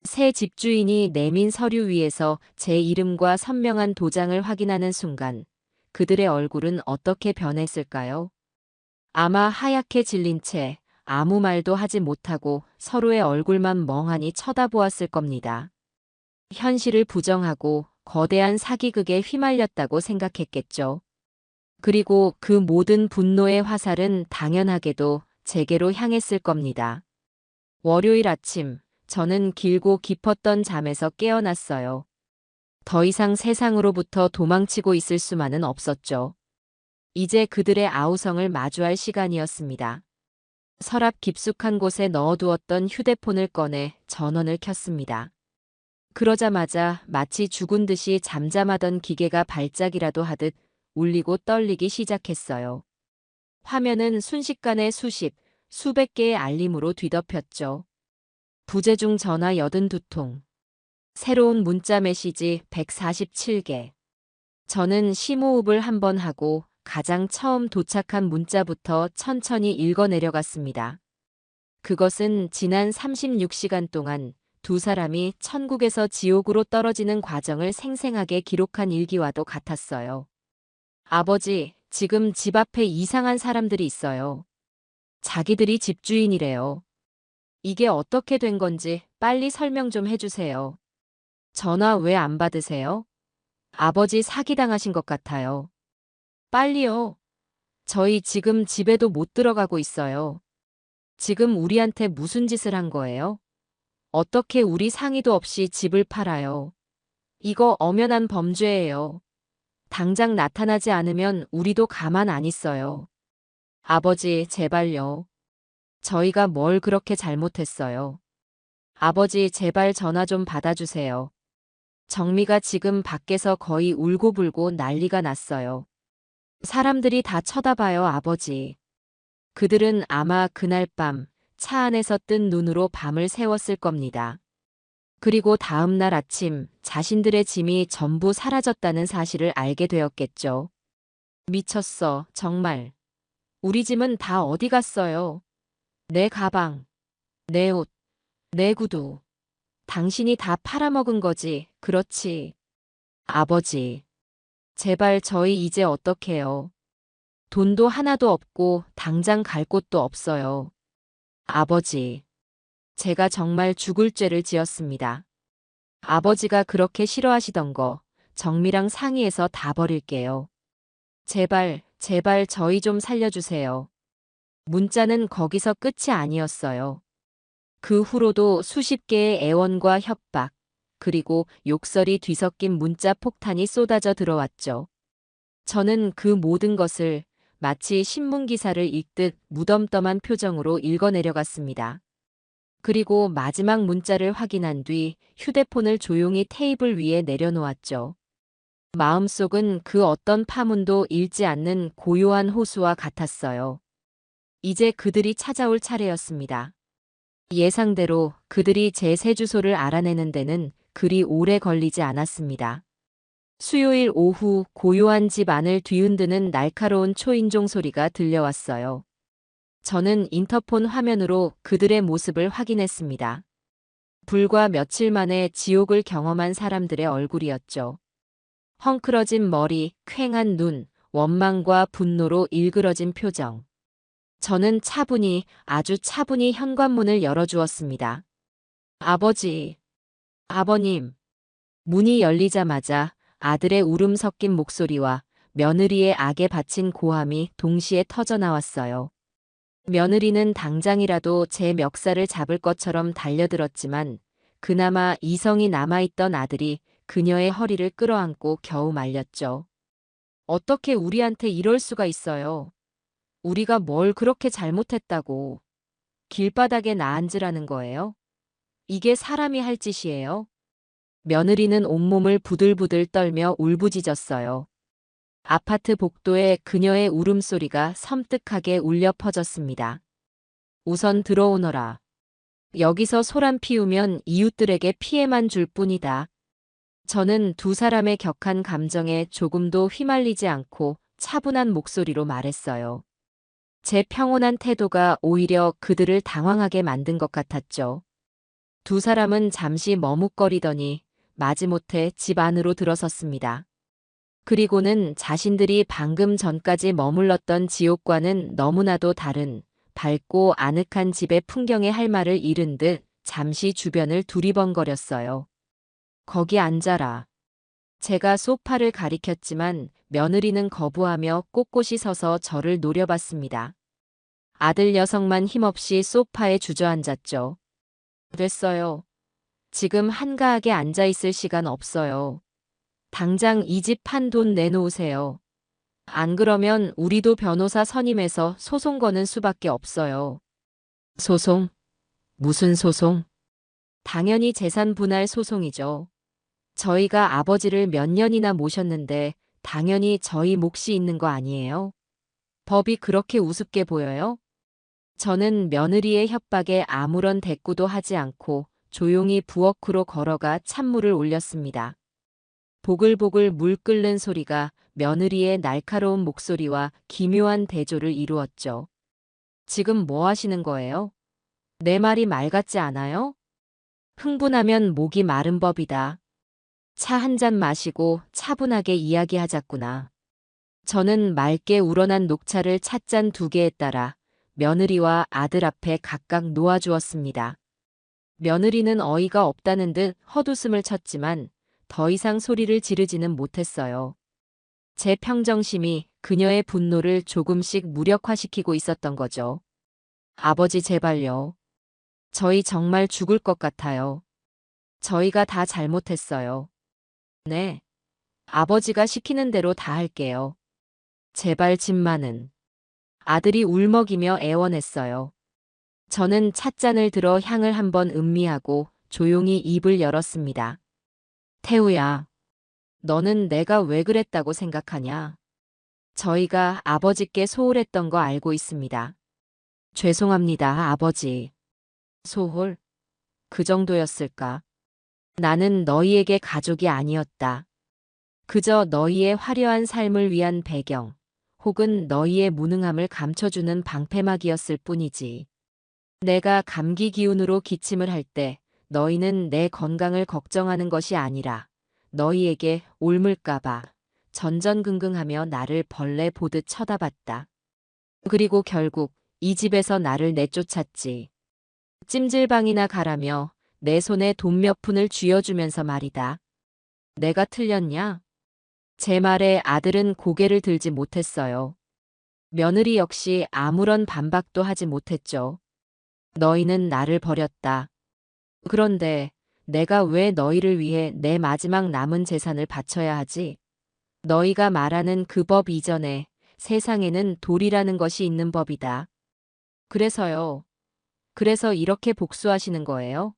새 집주인이 내민 서류 위에서 제 이름과 선명한 도장을 확인하는 순간 그들의 얼굴은 어떻게 변했을까요? 아마 하얗게 질린 채 아무 말도 하지 못하고 서로의 얼굴만 멍하니 쳐다보았을 겁니다. 현실을 부정하고 거대한 사기극에 휘말렸다고 생각했겠죠. 그리고 그 모든 분노의 화살은 당연하게도 제게로 향했을 겁니다. 월요일 아침, 저는 길고 깊었던 잠에서 깨어났어요. 더 이상 세상으로부터 도망치고 있을 수만은 없었죠. 이제 그들의 아우성을 마주할 시간이었습니다. 서랍 깊숙한 곳에 넣어두었던 휴대폰을 꺼내 전원을 켰습니다. 그러자마자 마치 죽은 듯이 잠잠하던 기계가 발작이라도 하듯 울리고 떨리기 시작했어요. 화면은 순식간에 수백 개의 알림으로 뒤덮였죠. 부재중 전화 82통. 새로운 문자 메시지 147개. 저는 심호흡을 한번 하고 가장 처음 도착한 문자부터 천천히 읽어 내려갔습니다. 그것은 지난 36시간 동안 두 사람이 천국에서 지옥으로 떨어지는 과정을 생생하게 기록한 일기와도 같았어요. 아버지, 지금 집 앞에 이상한 사람들이 있어요. 자기들이 집주인이래요. 이게 어떻게 된 건지 빨리 설명 좀 해주세요. 전화 왜 안 받으세요? 아버지 사기당하신 것 같아요. 빨리요. 저희 지금 집에도 못 들어가고 있어요. 지금 우리한테 무슨 짓을 한 거예요? 어떻게 우리 상의도 없이 집을 팔아요? 이거 엄연한 범죄예요. 당장 나타나지 않으면 우리도 가만 안 있어요. 아버지, 제발요. 저희가 뭘 그렇게 잘못했어요. 아버지, 제발 전화 좀 받아주세요. 정미가 지금 밖에서 거의 울고불고 난리가 났어요. 사람들이 다 쳐다봐요, 아버지. 그들은 아마 그날 밤 차 안에서 뜬 눈으로 밤을 새웠을 겁니다. 그리고 다음 날 아침 자신들의 짐이 전부 사라졌다는 사실을 알게 되었겠죠. 미쳤어, 정말. 우리 짐은 다 어디 갔어요? 내 가방, 내 옷, 내 구두. 당신이 다 팔아먹은 거지, 그렇지. 아버지, 제발 저희 이제 어떡해요? 돈도 하나도 없고 당장 갈 곳도 없어요. 아버지, 제가 정말 죽을 죄를 지었습니다. 아버지가 그렇게 싫어하시던 거 정미랑 상의해서 다 버릴게요. 제발 제발 저희 좀 살려주세요. 문자는 거기서 끝이 아니었어요. 그 후로도 수십 개의 애원과 협박, 그리고 욕설이 뒤섞인 문자 폭탄이 쏟아져 들어왔죠. 저는 그 모든 것을 마치 신문 기사를 읽듯 무덤덤한 표정으로 읽어내려갔습니다. 그리고 마지막 문자를 확인한 뒤 휴대폰을 조용히 테이블 위에 내려놓았죠. 마음속은 그 어떤 파문도 잃지 않는 고요한 호수와 같았어요. 이제 그들이 찾아올 차례였습니다. 예상대로 그들이 제 새 주소를 알아내는 데는 그리 오래 걸리지 않았습니다. 수요일 오후 고요한 집 안을 뒤흔드는 날카로운 초인종 소리가 들려왔어요. 저는 인터폰 화면으로 그들의 모습을 확인했습니다. 불과 며칠 만에 지옥을 경험한 사람들의 얼굴이었죠. 헝클어진 머리, 퀭한 눈, 원망과 분노로 일그러진 표정. 저는 아주 차분히 현관문을 열어주었습니다. 아버지, 아버님. 문이 열리자마자 아들의 울음 섞인 목소리와 며느리의 악에 바친 고함이 동시에 터져나왔어요. 며느리는 당장이라도 제 멱살을 잡을 것처럼 달려들었지만 그나마 이성이 남아있던 아들이 그녀의 허리를 끌어안고 겨우 말렸죠. 어떻게 우리한테 이럴 수가 있어요? 우리가 뭘 그렇게 잘못했다고 길바닥에 나앉으라는 거예요? 이게 사람이 할 짓이에요? 며느리는 온몸을 부들부들 떨며 울부짖었어요. 아파트 복도에 그녀의 울음소리가 섬뜩하게 울려 퍼졌습니다. 우선 들어오너라. 여기서 소란 피우면 이웃들에게 피해만 줄 뿐이다. 저는 두 사람의 격한 감정에 조금도 휘말리지 않고 차분한 목소리로 말했어요. 제 평온한 태도가 오히려 그들을 당황하게 만든 것 같았죠. 두 사람은 잠시 머뭇거리더니 마지못해 집 안으로 들어섰습니다. 그리고는 자신들이 방금 전까지 머물렀던 지옥과는 너무나도 다른 밝고 아늑한 집의 풍경에 할 말을 잃은 듯 잠시 주변을 두리번거렸어요. 거기 앉아라. 제가 소파를 가리켰지만 며느리는 거부하며 꼿꼿이 서서 저를 노려봤습니다. 아들 녀석만 힘없이 소파에 주저앉았죠. 됐어요. 지금 한가하게 앉아있을 시간 없어요. 당장 이 집 판 돈 내놓으세요. 안 그러면 우리도 변호사 선임해서 소송 거는 수밖에 없어요. 소송? 무슨 소송? 당연히 재산 분할 소송이죠. 저희가 아버지를 몇 년이나 모셨는데 당연히 저희 몫이 있는 거 아니에요? 법이 그렇게 우습게 보여요? 저는 며느리의 협박에 아무런 대꾸도 하지 않고 조용히 부엌으로 걸어가 찬물을 올렸습니다. 보글보글 물 끓는 소리가 며느리의 날카로운 목소리와 기묘한 대조를 이루었죠. 지금 뭐 하시는 거예요? 내 말이 말 같지 않아요? 흥분하면 목이 마른 법이다. 차 한 잔 마시고 차분하게 이야기하자꾸나. 저는 맑게 우러난 녹차를 찻잔 두 개에 따라 며느리와 아들 앞에 각각 놓아주었습니다. 며느리는 어이가 없다는 듯 헛웃음을 쳤지만 더 이상 소리를 지르지는 못했어요. 제 평정심이 그녀의 분노를 조금씩 무력화시키고 있었던 거죠. 아버지 제발요. 저희 정말 죽을 것 같아요. 저희가 다 잘못했어요. 네. 아버지가 시키는 대로 다 할게요. 제발 집만은. 아들이 울먹이며 애원했어요. 저는 찻잔을 들어 향을 한번 음미하고 조용히 입을 열었습니다. 태우야, 너는 내가 왜 그랬다고 생각하냐? 저희가 아버지께 소홀했던 거 알고 있습니다. 죄송합니다, 아버지. 소홀? 그 정도였을까? 나는 너희에게 가족이 아니었다. 그저 너희의 화려한 삶을 위한 배경, 혹은 너희의 무능함을 감춰주는 방패막이었을 뿐이지. 내가 감기 기운으로 기침을 할 때 너희는 내 건강을 걱정하는 것이 아니라 너희에게 옮을까봐 전전긍긍하며 나를 벌레 보듯 쳐다봤다. 그리고 결국 이 집에서 나를 내쫓았지. 찜질방이나 가라며 내 손에 돈 몇 푼을 쥐어주면서 말이다. 내가 틀렸냐? 제 말에 아들은 고개를 들지 못했어요. 며느리 역시 아무런 반박도 하지 못했죠. 너희는 나를 버렸다. 그런데 내가 왜 너희를 위해 내 마지막 남은 재산을 바쳐야 하지? 너희가 말하는 그 법 이전에 세상에는 돌이라는 것이 있는 법이다. 그래서요. 그래서 이렇게 복수하시는 거예요?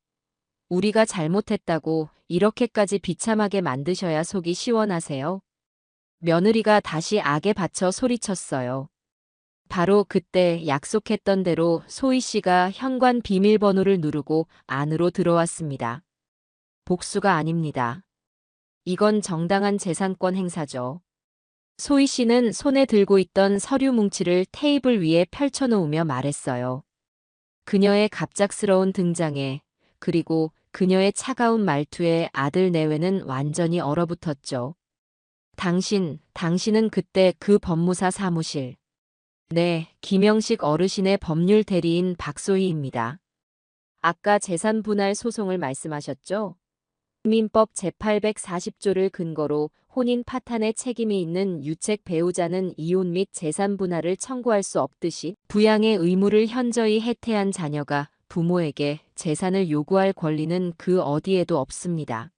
우리가 잘못했다고 이렇게까지 비참하게 만드셔야 속이 시원하세요? 며느리가 다시 악에 받쳐 소리쳤어요. 바로 그때 약속했던 대로 소희 씨가 현관 비밀번호를 누르고 안으로 들어왔습니다. 복수가 아닙니다. 이건 정당한 재산권 행사죠. 소희 씨는 손에 들고 있던 서류 뭉치를 테이블 위에 펼쳐놓으며 말했어요. 그녀의 갑작스러운 등장에, 그리고 그녀의 차가운 말투에 아들 내외는 완전히 얼어붙었죠. 당신은 그때 그 법무사 사무실. 네, 김영식 어르신의 법률 대리인 박소희입니다. 아까 재산 분할 소송을 말씀하셨죠? 민법 제840조를 근거로 혼인 파탄의 책임이 있는 유책 배우자는 이혼 및 재산 분할을 청구할 수 없듯이 부양의 의무를 현저히 해태한 자녀가 부모에게 재산을 요구할 권리는 그 어디에도 없습니다.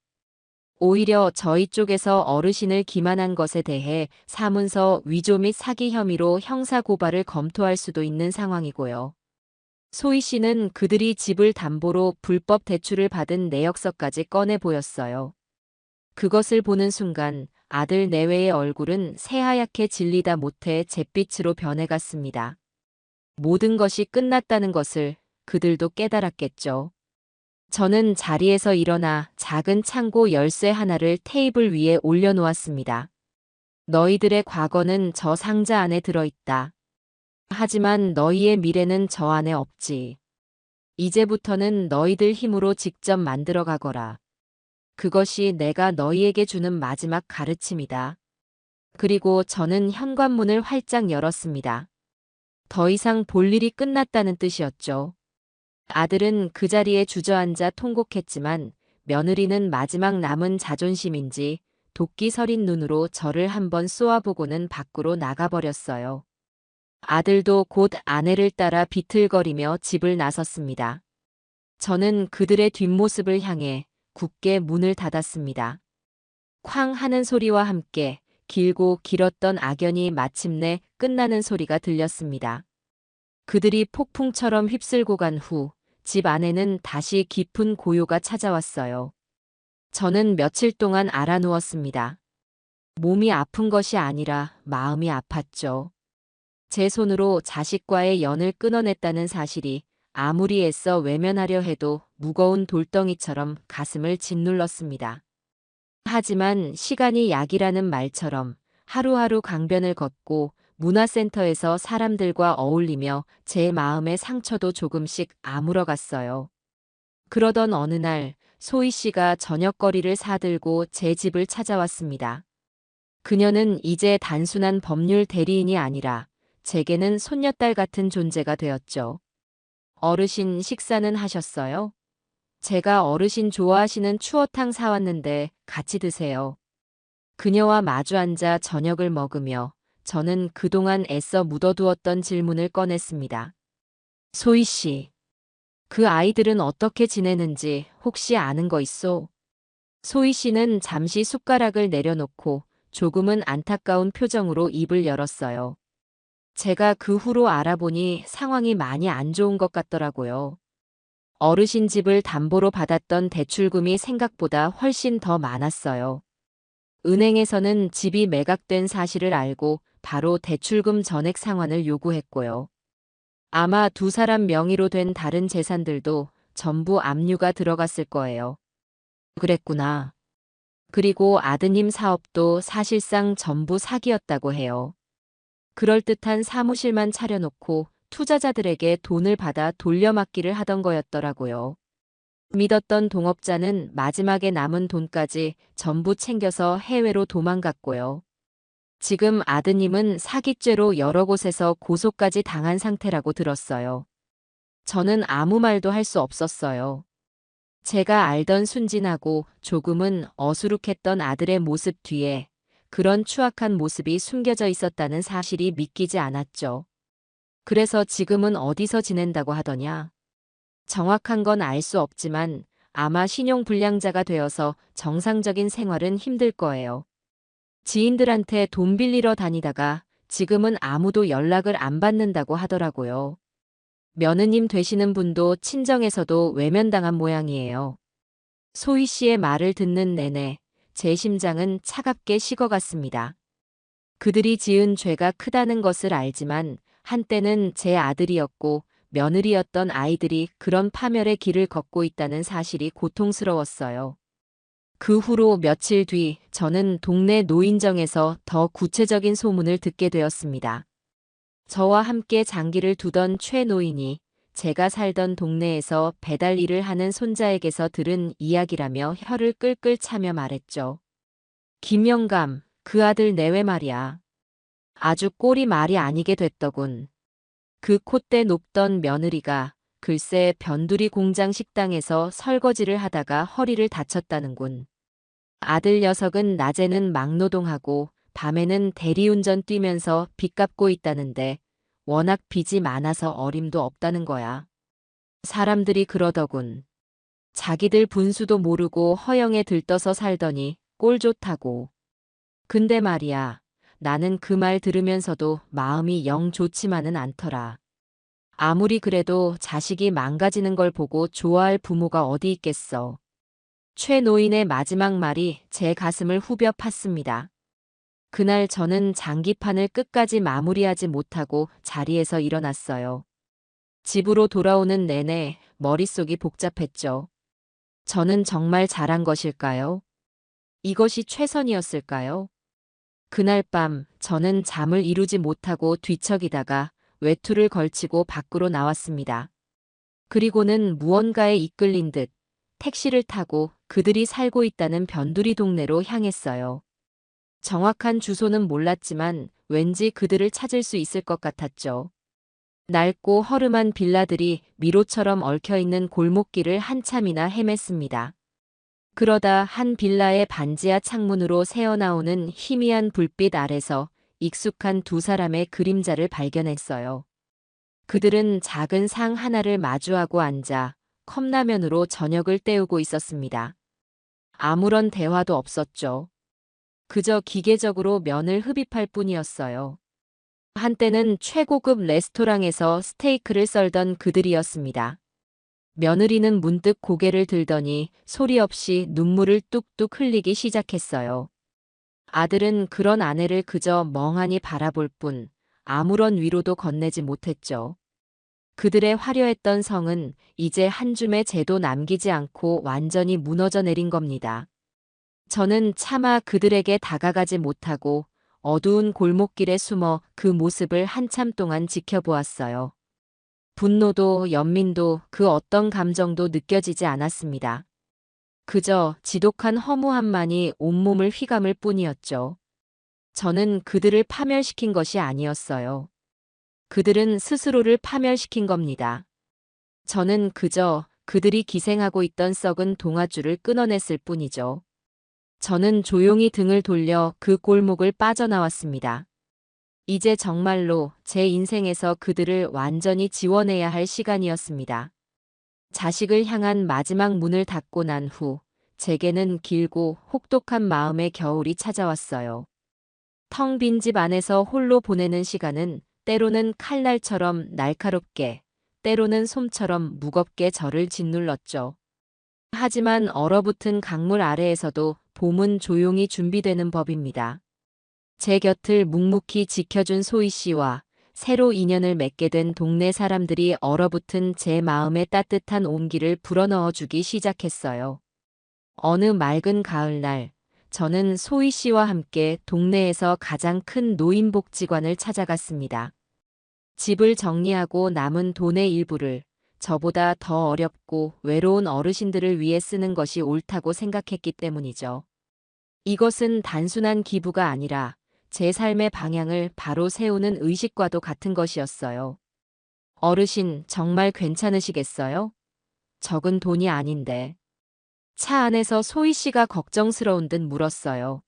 오히려 저희 쪽에서 어르신을 기만한 것에 대해 사문서 위조 및 사기 혐의로 형사고발을 검토할 수도 있는 상황이고요. 소희 씨는 그들이 집을 담보로 불법 대출을 받은 내역서까지 꺼내 보였어요. 그것을 보는 순간 아들 내외의 얼굴은 새하얗게 질리다 못해 잿빛으로 변해갔습니다. 모든 것이 끝났다는 것을 그들도 깨달았겠죠. 저는 자리에서 일어나 작은 창고 열쇠 하나를 테이블 위에 올려놓았습니다. 너희들의 과거는 저 상자 안에 들어있다. 하지만 너희의 미래는 저 안에 없지. 이제부터는 너희들 힘으로 직접 만들어 가거라. 그것이 내가 너희에게 주는 마지막 가르침이다. 그리고 저는 현관문을 활짝 열었습니다. 더 이상 볼 일이 끝났다는 뜻이었죠. 아들은 그 자리에 주저앉아 통곡했지만 며느리는 마지막 남은 자존심인지 도끼 서린 눈으로 저를 한번 쏘아보고는 밖으로 나가버렸어요. 아들도 곧 아내를 따라 비틀거리며 집을 나섰습니다. 저는 그들의 뒷모습을 향해 굳게 문을 닫았습니다. 쾅 하는 소리와 함께 길고 길었던 악연이 마침내 끝나는 소리가 들렸습니다. 그들이 폭풍처럼 휩쓸고 간 후 집 안에는 다시 깊은 고요가 찾아왔어요. 저는 며칠 동안 알아누웠습니다. 몸이 아픈 것이 아니라 마음이 아팠죠. 제 손으로 자식과의 연을 끊어냈다는 사실이 아무리 애써 외면하려 해도 무거운 돌덩이처럼 가슴을 짓눌렀습니다. 하지만 시간이 약이라는 말처럼 하루하루 강변을 걷고 문화센터에서 사람들과 어울리며 제 마음의 상처도 조금씩 아물어갔어요. 그러던 어느 날 소희 씨가 저녁거리를 사들고 제 집을 찾아왔습니다. 그녀는 이제 단순한 법률 대리인이 아니라 제게는 손녀딸 같은 존재가 되었죠. 어르신 식사는 하셨어요? 제가 어르신 좋아하시는 추어탕 사왔는데 같이 드세요. 그녀와 마주 앉아 저녁을 먹으며 저는 그동안 애써 묻어두었던 질문을 꺼냈습니다. 소희 씨, 그 아이들은 어떻게 지내는지 혹시 아는 거 있소? 소희 씨는 잠시 숟가락을 내려놓고 조금은 안타까운 표정으로 입을 열었어요. 제가 그 후로 알아보니 상황이 많이 안 좋은 것 같더라고요. 어르신 집을 담보로 받았던 대출금이 생각보다 훨씬 더 많았어요. 은행에서는 집이 매각된 사실을 알고 바로 대출금 전액 상환을 요구했고요. 아마 두 사람 명의로 된 다른 재산들도 전부 압류가 들어갔을 거예요. 그랬구나. 그리고 아드님 사업도 사실상 전부 사기였다고 해요. 그럴듯한 사무실만 차려놓고 투자자들에게 돈을 받아 돌려막기를 하던 거였더라고요. 믿었던 동업자는 마지막에 남은 돈까지 전부 챙겨서 해외로 도망갔고요. 지금 아드님은 사기죄로 여러 곳에서 고소까지 당한 상태라고 들었어요. 저는 아무 말도 할 수 없었어요. 제가 알던 순진하고 조금은 어수룩했던 아들의 모습 뒤에 그런 추악한 모습이 숨겨져 있었다는 사실이 믿기지 않았죠. 그래서 지금은 어디서 지낸다고 하더냐? 정확한 건 알 수 없지만 아마 신용불량자가 되어서 정상적인 생활은 힘들 거예요. 지인들한테 돈 빌리러 다니다가 지금은 아무도 연락을 안 받는다고 하더라고요. 며느님 되시는 분도 친정에서도 외면당한 모양이에요. 소희 씨의 말을 듣는 내내 제 심장은 차갑게 식어갔습니다. 그들이 지은 죄가 크다는 것을 알지만 한때는 제 아들이었고 며느리였던 아이들이 그런 파멸의 길을 걷고 있다는 사실이 고통스러웠어요. 그 후로 며칠 뒤 저는 동네 노인정에서 더 구체적인 소문을 듣게 되었습니다. 저와 함께 장기를 두던 최 노인이 제가 살던 동네에서 배달 일을 하는 손자에게서 들은 이야기라며 혀를 끌끌 차며 말했죠. 김영감, 그 아들 내외 말이야. 아주 꼴이 말이 아니게 됐더군. 그 콧대 높던 며느리가 글쎄 변두리 공장 식당에서 설거지를 하다가 허리를 다쳤다는군. 아들 녀석은 낮에는 막노동하고 밤에는 대리운전 뛰면서 빚 갚고 있다는데 워낙 빚이 많아서 어림도 없다는 거야. 사람들이 그러더군. 자기들 분수도 모르고 허영에 들떠서 살더니 꼴 좋다고. 근데 말이야, 나는 그 말 들으면서도 마음이 영 좋지만은 않더라. 아무리 그래도 자식이 망가지는 걸 보고 좋아할 부모가 어디 있겠어. 최 노인의 마지막 말이 제 가슴을 후벼 팠습니다. 그날 저는 장기판을 끝까지 마무리하지 못하고 자리에서 일어났어요. 집으로 돌아오는 내내 머릿속이 복잡했죠. 저는 정말 잘한 것일까요? 이것이 최선이었을까요? 그날 밤 저는 잠을 이루지 못하고 뒤척이다가 외투를 걸치고 밖으로 나왔습니다. 그리고는 무언가에 이끌린 듯 택시를 타고 그들이 살고 있다는 변두리 동네로 향했어요. 정확한 주소는 몰랐지만 왠지 그들을 찾을 수 있을 것 같았죠. 낡고 허름한 빌라들이 미로처럼 얽혀있는 골목길을 한참이나 헤맸습니다. 그러다 한 빌라의 반지하 창문으로 새어나오는 희미한 불빛 아래서 익숙한 두 사람의 그림자를 발견했어요. 그들은 작은 상 하나를 마주하고 앉아 컵라면으로 저녁을 때우고 있었습니다. 아무런 대화도 없었죠. 그저 기계적으로 면을 흡입할 뿐이었어요. 한때는 최고급 레스토랑에서 스테이크를 썰던 그들이었습니다. 며느리는 문득 고개를 들더니 소리 없이 눈물을 뚝뚝 흘리기 시작했어요. 아들은 그런 아내를 그저 멍하니 바라볼 뿐 아무런 위로도 건네지 못했죠. 그들의 화려했던 성은 이제 한 줌의 재도 남기지 않고 완전히 무너져 내린 겁니다. 저는 차마 그들에게 다가가지 못하고 어두운 골목길에 숨어 그 모습을 한참 동안 지켜보았어요. 분노도 연민도 그 어떤 감정도 느껴지지 않았습니다. 그저 지독한 허무함만이 온몸을 휘감을 뿐이었죠. 저는 그들을 파멸시킨 것이 아니었어요. 그들은 스스로를 파멸시킨 겁니다. 저는 그저 그들이 기생하고 있던 썩은 동아줄을 끊어냈을 뿐이죠. 저는 조용히 등을 돌려 그 골목을 빠져나왔습니다. 이제 정말로 제 인생에서 그들을 완전히 지워내야 할 시간이었습니다. 자식을 향한 마지막 문을 닫고 난 후 제게는 길고 혹독한 마음의 겨울이 찾아왔어요. 텅 빈 집 안에서 홀로 보내는 시간은 때로는 칼날처럼 날카롭게, 때로는 솜처럼 무겁게 저를 짓눌렀죠. 하지만 얼어붙은 강물 아래에서도 봄은 조용히 준비되는 법입니다. 제 곁을 묵묵히 지켜준 소희 씨와 새로 인연을 맺게 된 동네 사람들이 얼어붙은 제 마음에 따뜻한 온기를 불어넣어 주기 시작했어요. 어느 맑은 가을날, 저는 소희 씨와 함께 동네에서 가장 큰 노인복지관을 찾아갔습니다. 집을 정리하고 남은 돈의 일부를 저보다 더 어렵고 외로운 어르신들을 위해 쓰는 것이 옳다고 생각했기 때문이죠. 이것은 단순한 기부가 아니라 제 삶의 방향을 바로 세우는 의식과도 같은 것이었어요. 어르신, 정말 괜찮으시겠어요? 적은 돈이 아닌데. 차 안에서 소희 씨가 걱정스러운 듯 물었어요.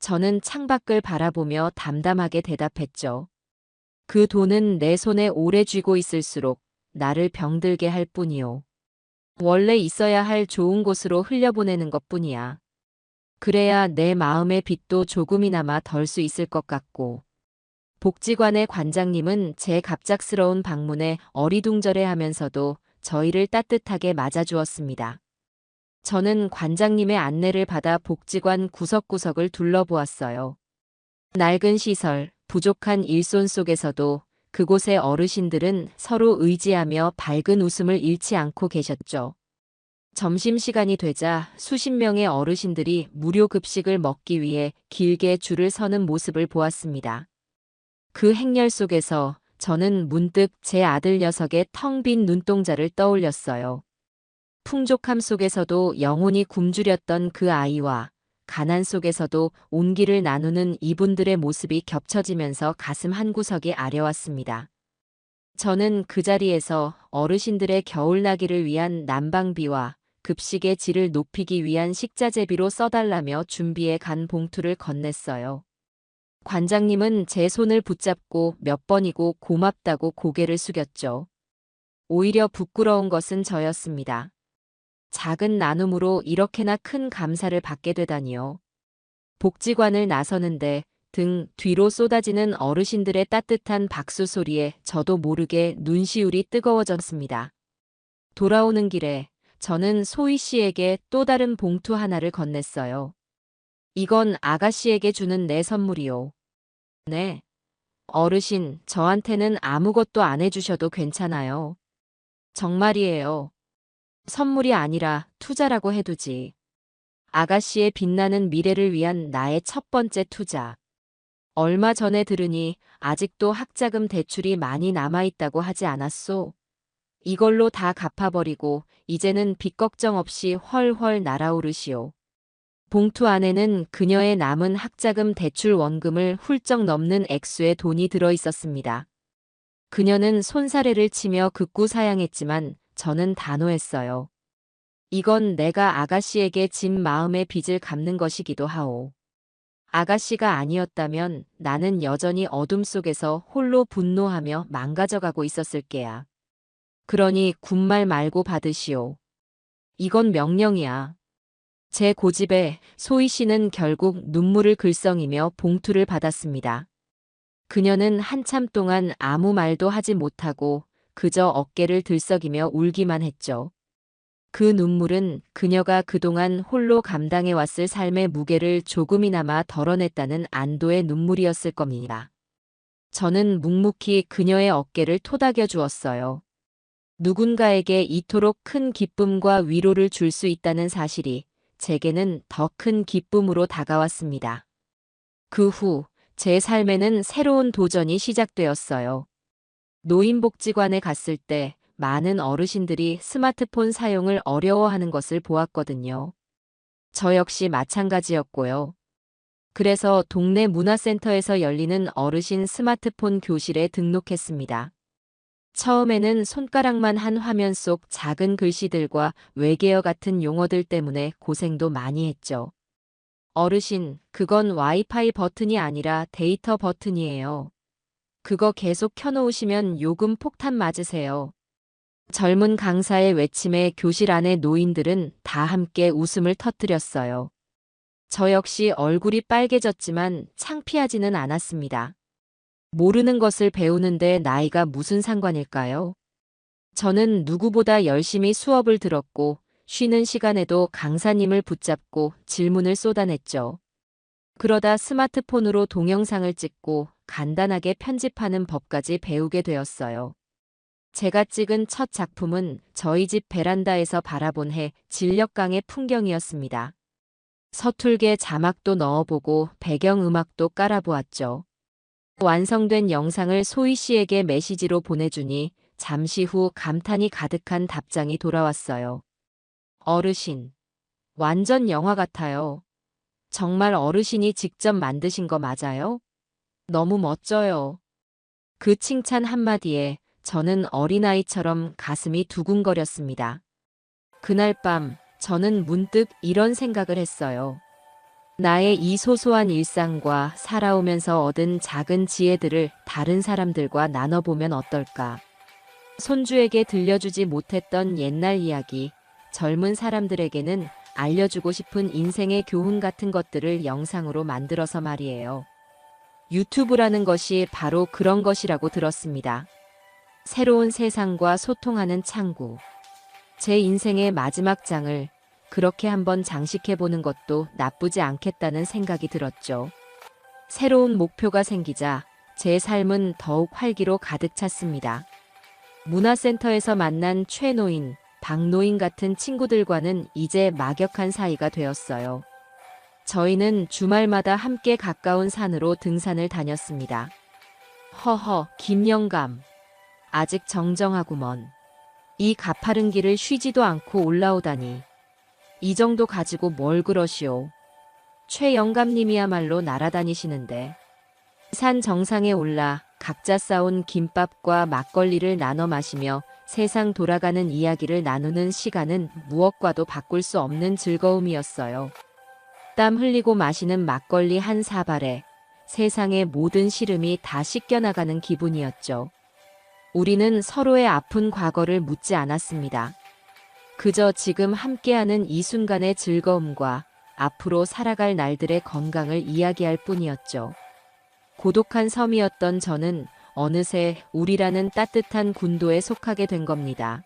저는 창밖을 바라보며 담담하게 대답했죠. 그 돈은 내 손에 오래 쥐고 있을수록 나를 병들게 할 뿐이요. 원래 있어야 할 좋은 곳으로 흘려보내는 것뿐이야. 그래야 내 마음의 빚도 조금이나마 덜 수 있을 것 같고. 복지관의 관장님은 제 갑작스러운 방문에 어리둥절해하면서도 저희를 따뜻하게 맞아주었습니다. 저는 관장님의 안내를 받아 복지관 구석구석을 둘러보았어요. 낡은 시설, 부족한 일손 속에서도 그곳의 어르신들은 서로 의지하며 밝은 웃음을 잃지 않고 계셨죠. 점심시간이 되자 수십 명의 어르신들이 무료 급식을 먹기 위해 길게 줄을 서는 모습을 보았습니다. 그 행렬 속에서 저는 문득 제 아들 녀석의 텅 빈 눈동자를 떠올렸어요. 풍족함 속에서도 영혼이 굶주렸던 그 아이와 가난 속에서도 온기를 나누는 이분들의 모습이 겹쳐지면서 가슴 한구석이 아려왔습니다. 저는 그 자리에서 어르신들의 겨울나기를 위한 난방비와 급식의 질을 높이기 위한 식자재비로 써달라며 준비해 간 봉투를 건넸어요. 관장님은 제 손을 붙잡고 몇 번이고 고맙다고 고개를 숙였죠. 오히려 부끄러운 것은 저였습니다. 작은 나눔으로 이렇게나 큰 감사를 받게 되다니요. 복지관을 나서는데 등 뒤로 쏟아지는 어르신들의 따뜻한 박수 소리에 저도 모르게 눈시울이 뜨거워졌습니다. 돌아오는 길에 저는 소희 씨에게 또 다른 봉투 하나를 건넸어요. 이건 아가씨에게 주는 내 선물이요. 네. 어르신, 저한테는 아무것도 안 해주셔도 괜찮아요. 정말이에요. 선물이 아니라 투자라고 해두지. 아가씨의 빛나는 미래를 위한 나의 첫 번째 투자. 얼마 전에 들으니 아직도 학자금 대출이 많이 남아있다고 하지 않았소? 이걸로 다 갚아버리고 이제는 빚 걱정 없이 훨훨 날아오르시오. 봉투 안에는 그녀의 남은 학자금 대출 원금을 훌쩍 넘는 액수의 돈이 들어있었습니다. 그녀는 손사래를 치며 극구 사양했지만 저는 단호했어요. 이건 내가 아가씨에게 진 마음의 빚을 갚는 것이기도 하오. 아가씨가 아니었다면 나는 여전히 어둠 속에서 홀로 분노하며 망가져가고 있었을 게야. 그러니 군말 말고 받으시오. 이건 명령이야. 제 고집에 소희 씨는 결국 눈물을 글썽이며 봉투를 받았습니다. 그녀는 한참 동안 아무 말도 하지 못하고 그저 어깨를 들썩이며 울기만 했죠. 그 눈물은 그녀가 그동안 홀로 감당해왔을 삶의 무게를 조금이나마 덜어냈다는 안도의 눈물이었을 겁니다. 저는 묵묵히 그녀의 어깨를 토닥여 주었어요. 누군가에게 이토록 큰 기쁨과 위로를 줄 수 있다는 사실이 제게는 더 큰 기쁨으로 다가왔습니다. 그 후 제 삶에는 새로운 도전이 시작되었어요. 노인복지관에 갔을 때 많은 어르신들이 스마트폰 사용을 어려워하는 것을 보았거든요. 저 역시 마찬가지였고요. 그래서 동네 문화센터에서 열리는 어르신 스마트폰 교실에 등록했습니다. 처음에는 손가락만 한 화면 속 작은 글씨들과 외계어 같은 용어들 때문에 고생도 많이 했죠. 어르신, 그건 와이파이 버튼이 아니라 데이터 버튼이에요. 그거 계속 켜놓으시면 요금 폭탄 맞으세요. 젊은 강사의 외침에 교실 안의 노인들은 다 함께 웃음을 터뜨렸어요. 저 역시 얼굴이 빨개졌지만 창피하지는 않았습니다. 모르는 것을 배우는데 나이가 무슨 상관일까요? 저는 누구보다 열심히 수업을 들었고 쉬는 시간에도 강사님을 붙잡고 질문을 쏟아냈죠. 그러다 스마트폰으로 동영상을 찍고 간단하게 편집하는 법까지 배우게 되었어요. 제가 찍은 첫 작품은 저희 집 베란다에서 바라본 해 진력강의 풍경이었습니다. 서툴게 자막도 넣어보고 배경음악도 깔아보았죠. 완성된 영상을 소희 씨에게 메시지로 보내주니 잠시 후 감탄이 가득한 답장이 돌아왔어요. 어르신, 완전 영화 같아요. 정말 어르신이 직접 만드신 거 맞아요? 너무 멋져요. 그 칭찬 한마디에 저는 어린아이처럼 가슴이 두근거렸습니다. 그날 밤 저는 문득 이런 생각을 했어요. 나의 이 소소한 일상과 살아오면서 얻은 작은 지혜들을 다른 사람들과 나눠보면 어떨까? 손주에게 들려주지 못했던 옛날 이야기, 젊은 사람들에게는 알려주고 싶은 인생의 교훈 같은 것들을 영상으로 만들어서 말이에요. 유튜브라는 것이 바로 그런 것이라고 들었습니다. 새로운 세상과 소통하는 창구. 제 인생의 마지막 장을 그렇게 한번 장식해보는 것도 나쁘지 않겠다는 생각이 들었죠. 새로운 목표가 생기자 제 삶은 더욱 활기로 가득 찼습니다. 문화센터에서 만난 최노인, 박노인 같은 친구들과는 이제 막역한 사이가 되었어요. 저희는 주말마다 함께 가까운 산으로 등산을 다녔습니다. 허허, 김영감. 아직 정정하구먼. 이 가파른 길을 쉬지도 않고 올라오다니. 이 정도 가지고 뭘 그러시오. 최 영감님이야말로 날아다니시는데. 산 정상에 올라 각자 싸온 김밥과 막걸리를 나눠 마시며 세상 돌아가는 이야기를 나누는 시간은 무엇과도 바꿀 수 없는 즐거움이었어요. 땀 흘리고 마시는 막걸리 한 사발에 세상의 모든 시름이 다 씻겨나가는 기분이었죠. 우리는 서로의 아픈 과거를 묻지 않았습니다. 그저 지금 함께하는 이 순간의 즐거움과 앞으로 살아갈 날들의 건강을 이야기할 뿐이었죠. 고독한 섬이었던 저는 어느새 우리라는 따뜻한 군도에 속하게 된 겁니다.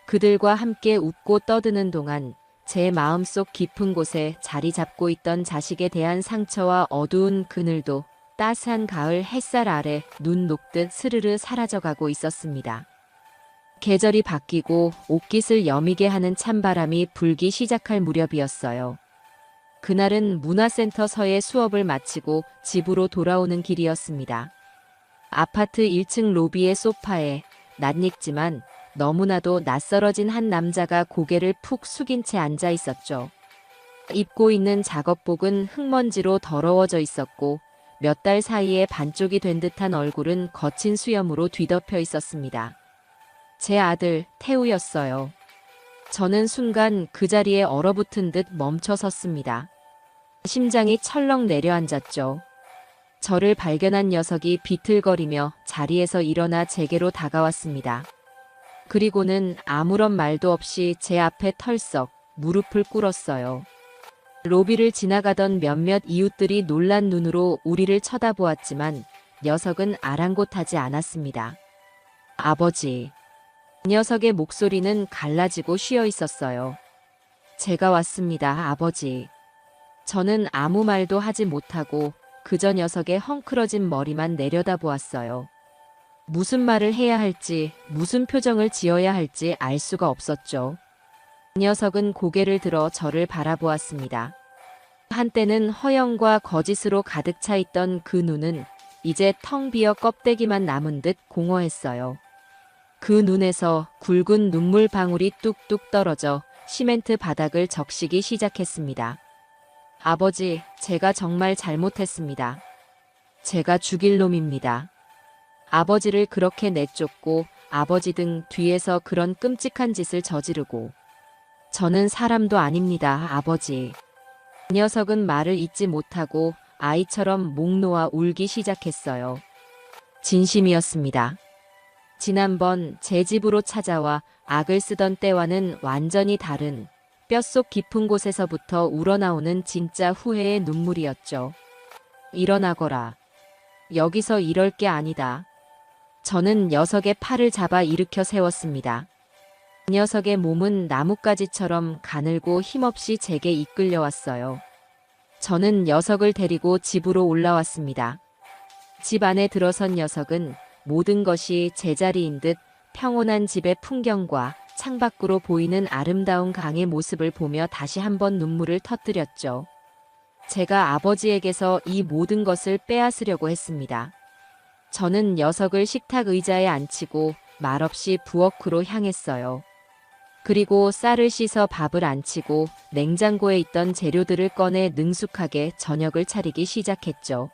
그들과 함께 웃고 떠드는 동안 제 마음속 깊은 곳에 자리 잡고 있던 자식에 대한 상처와 어두운 그늘도 따스한 가을 햇살 아래 눈 녹듯 스르르 사라져가고 있었습니다. 계절이 바뀌고 옷깃을 여미게 하는 찬바람이 불기 시작할 무렵이었어요. 그날은 문화센터서의 수업을 마치고 집으로 돌아오는 길이었습니다. 아파트 1층 로비의 소파에 낯익지만 너무나도 낯설어진 한 남자가 고개를 푹 숙인 채 앉아 있었죠. 입고 있는 작업복은 흙먼지로 더러워져 있었고 몇 달 사이에 반쪽이 된 듯한 얼굴은 거친 수염으로 뒤덮여 있었습니다. 제 아들 태우였어요. 저는 순간 그 자리에 얼어붙은 듯 멈춰 섰습니다. 심장이 철렁 내려앉았죠. 저를 발견한 녀석이 비틀거리며 자리에서 일어나 제게로 다가왔습니다. 그리고는 아무런 말도 없이 제 앞에 털썩 무릎을 꿇었어요. 로비를 지나가던 몇몇 이웃들이 놀란 눈으로 우리를 쳐다보았지만 녀석은 아랑곳하지 않았습니다. 아버지. 녀석의 목소리는 갈라지고 쉬어 있었어요. 제가 왔습니다, 아버지. 저는 아무 말도 하지 못하고 그저 녀석의 헝클어진 머리만 내려다보았어요. 무슨 말을 해야 할지, 무슨 표정을 지어야 할지 알 수가 없었죠. 녀석은 고개를 들어 저를 바라보았습니다. 한때는 허영과 거짓으로 가득 차 있던 그 눈은 이제 텅 비어 껍데기만 남은 듯 공허했어요. 그 눈에서 굵은 눈물 방울이 뚝뚝 떨어져 시멘트 바닥을 적시기 시작했습니다. 아버지, 제가 정말 잘못했습니다. 제가 죽일 놈입니다. 아버지를 그렇게 내쫓고 아버지 등 뒤에서 그런 끔찍한 짓을 저지르고 저는 사람도 아닙니다, 아버지. 녀석은 말을 잇지 못하고 아이처럼 목 놓아 울기 시작했어요. 진심이었습니다. 지난번 제 집으로 찾아와 악을 쓰던 때와는 완전히 다른 뼛속 깊은 곳에서부터 우러나오는 진짜 후회의 눈물이었죠. 일어나거라. 여기서 이럴 게 아니다. 저는 녀석의 팔을 잡아 일으켜 세웠습니다. 녀석의 몸은 나뭇가지처럼 가늘고 힘없이 제게 이끌려왔어요. 저는 녀석을 데리고 집으로 올라왔습니다. 집 안에 들어선 녀석은 모든 것이 제자리인 듯 평온한 집의 풍경과 창밖으로 보이는 아름다운 강의 모습을 보며 다시 한번 눈물을 터뜨렸죠. 제가 아버지에게서 이 모든 것을 빼앗으려고 했습니다. 저는 녀석을 식탁 의자에 앉히고 말없이 부엌으로 향했어요. 그리고 쌀을 씻어 밥을 안치고 냉장고에 있던 재료들을 꺼내 능숙하게 저녁을 차리기 시작했죠.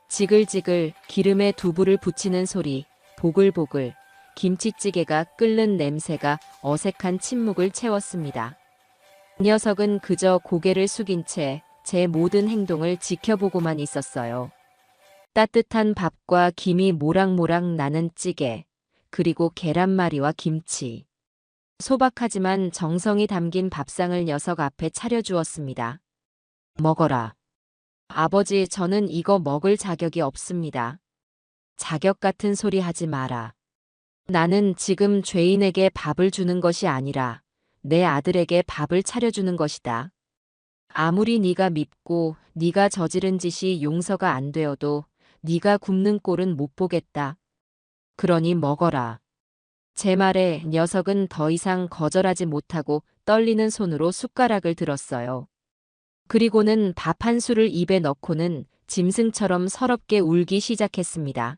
지글지글 기름에 두부를 부치는 소리, 보글보글 김치찌개가 끓는 냄새가 어색한 침묵을 채웠습니다. 녀석은 그저 고개를 숙인 채 제 모든 행동을 지켜보고만 있었어요. 따뜻한 밥과 김이 모락모락 나는 찌개, 그리고 계란말이와 김치. 소박하지만 정성이 담긴 밥상을 녀석 앞에 차려주었습니다. 먹어라. 아버지, 저는 이거 먹을 자격이 없습니다. 자격 같은 소리 하지 마라. 나는 지금 죄인에게 밥을 주는 것이 아니라 내 아들에게 밥을 차려주는 것이다. 아무리 네가 밉고 네가 저지른 짓이 용서가 안 되어도 네가 굶는 꼴은 못 보겠다. 그러니 먹어라. 제 말에 녀석은 더 이상 거절하지 못하고 떨리는 손으로 숟가락을 들었어요. 그리고는 밥 한 술을 입에 넣고는 짐승처럼 서럽게 울기 시작했습니다.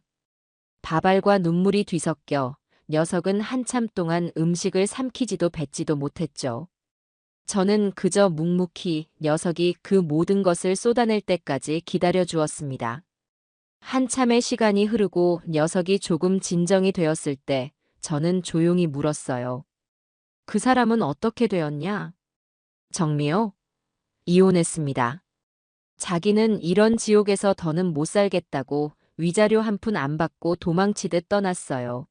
밥알과 눈물이 뒤섞여 녀석은 한참 동안 음식을 삼키지도 뱉지도 못했죠. 저는 그저 묵묵히 녀석이 그 모든 것을 쏟아낼 때까지 기다려 주었습니다. 한참의 시간이 흐르고 녀석이 조금 진정이 되었을 때 저는 조용히 물었어요. 그 사람은 어떻게 되었냐? 정미요? 이혼했습니다. 자기는 이런 지옥에서 더는 못 살겠다고 위자료 한 푼 안 받고 도망치듯 떠났어요.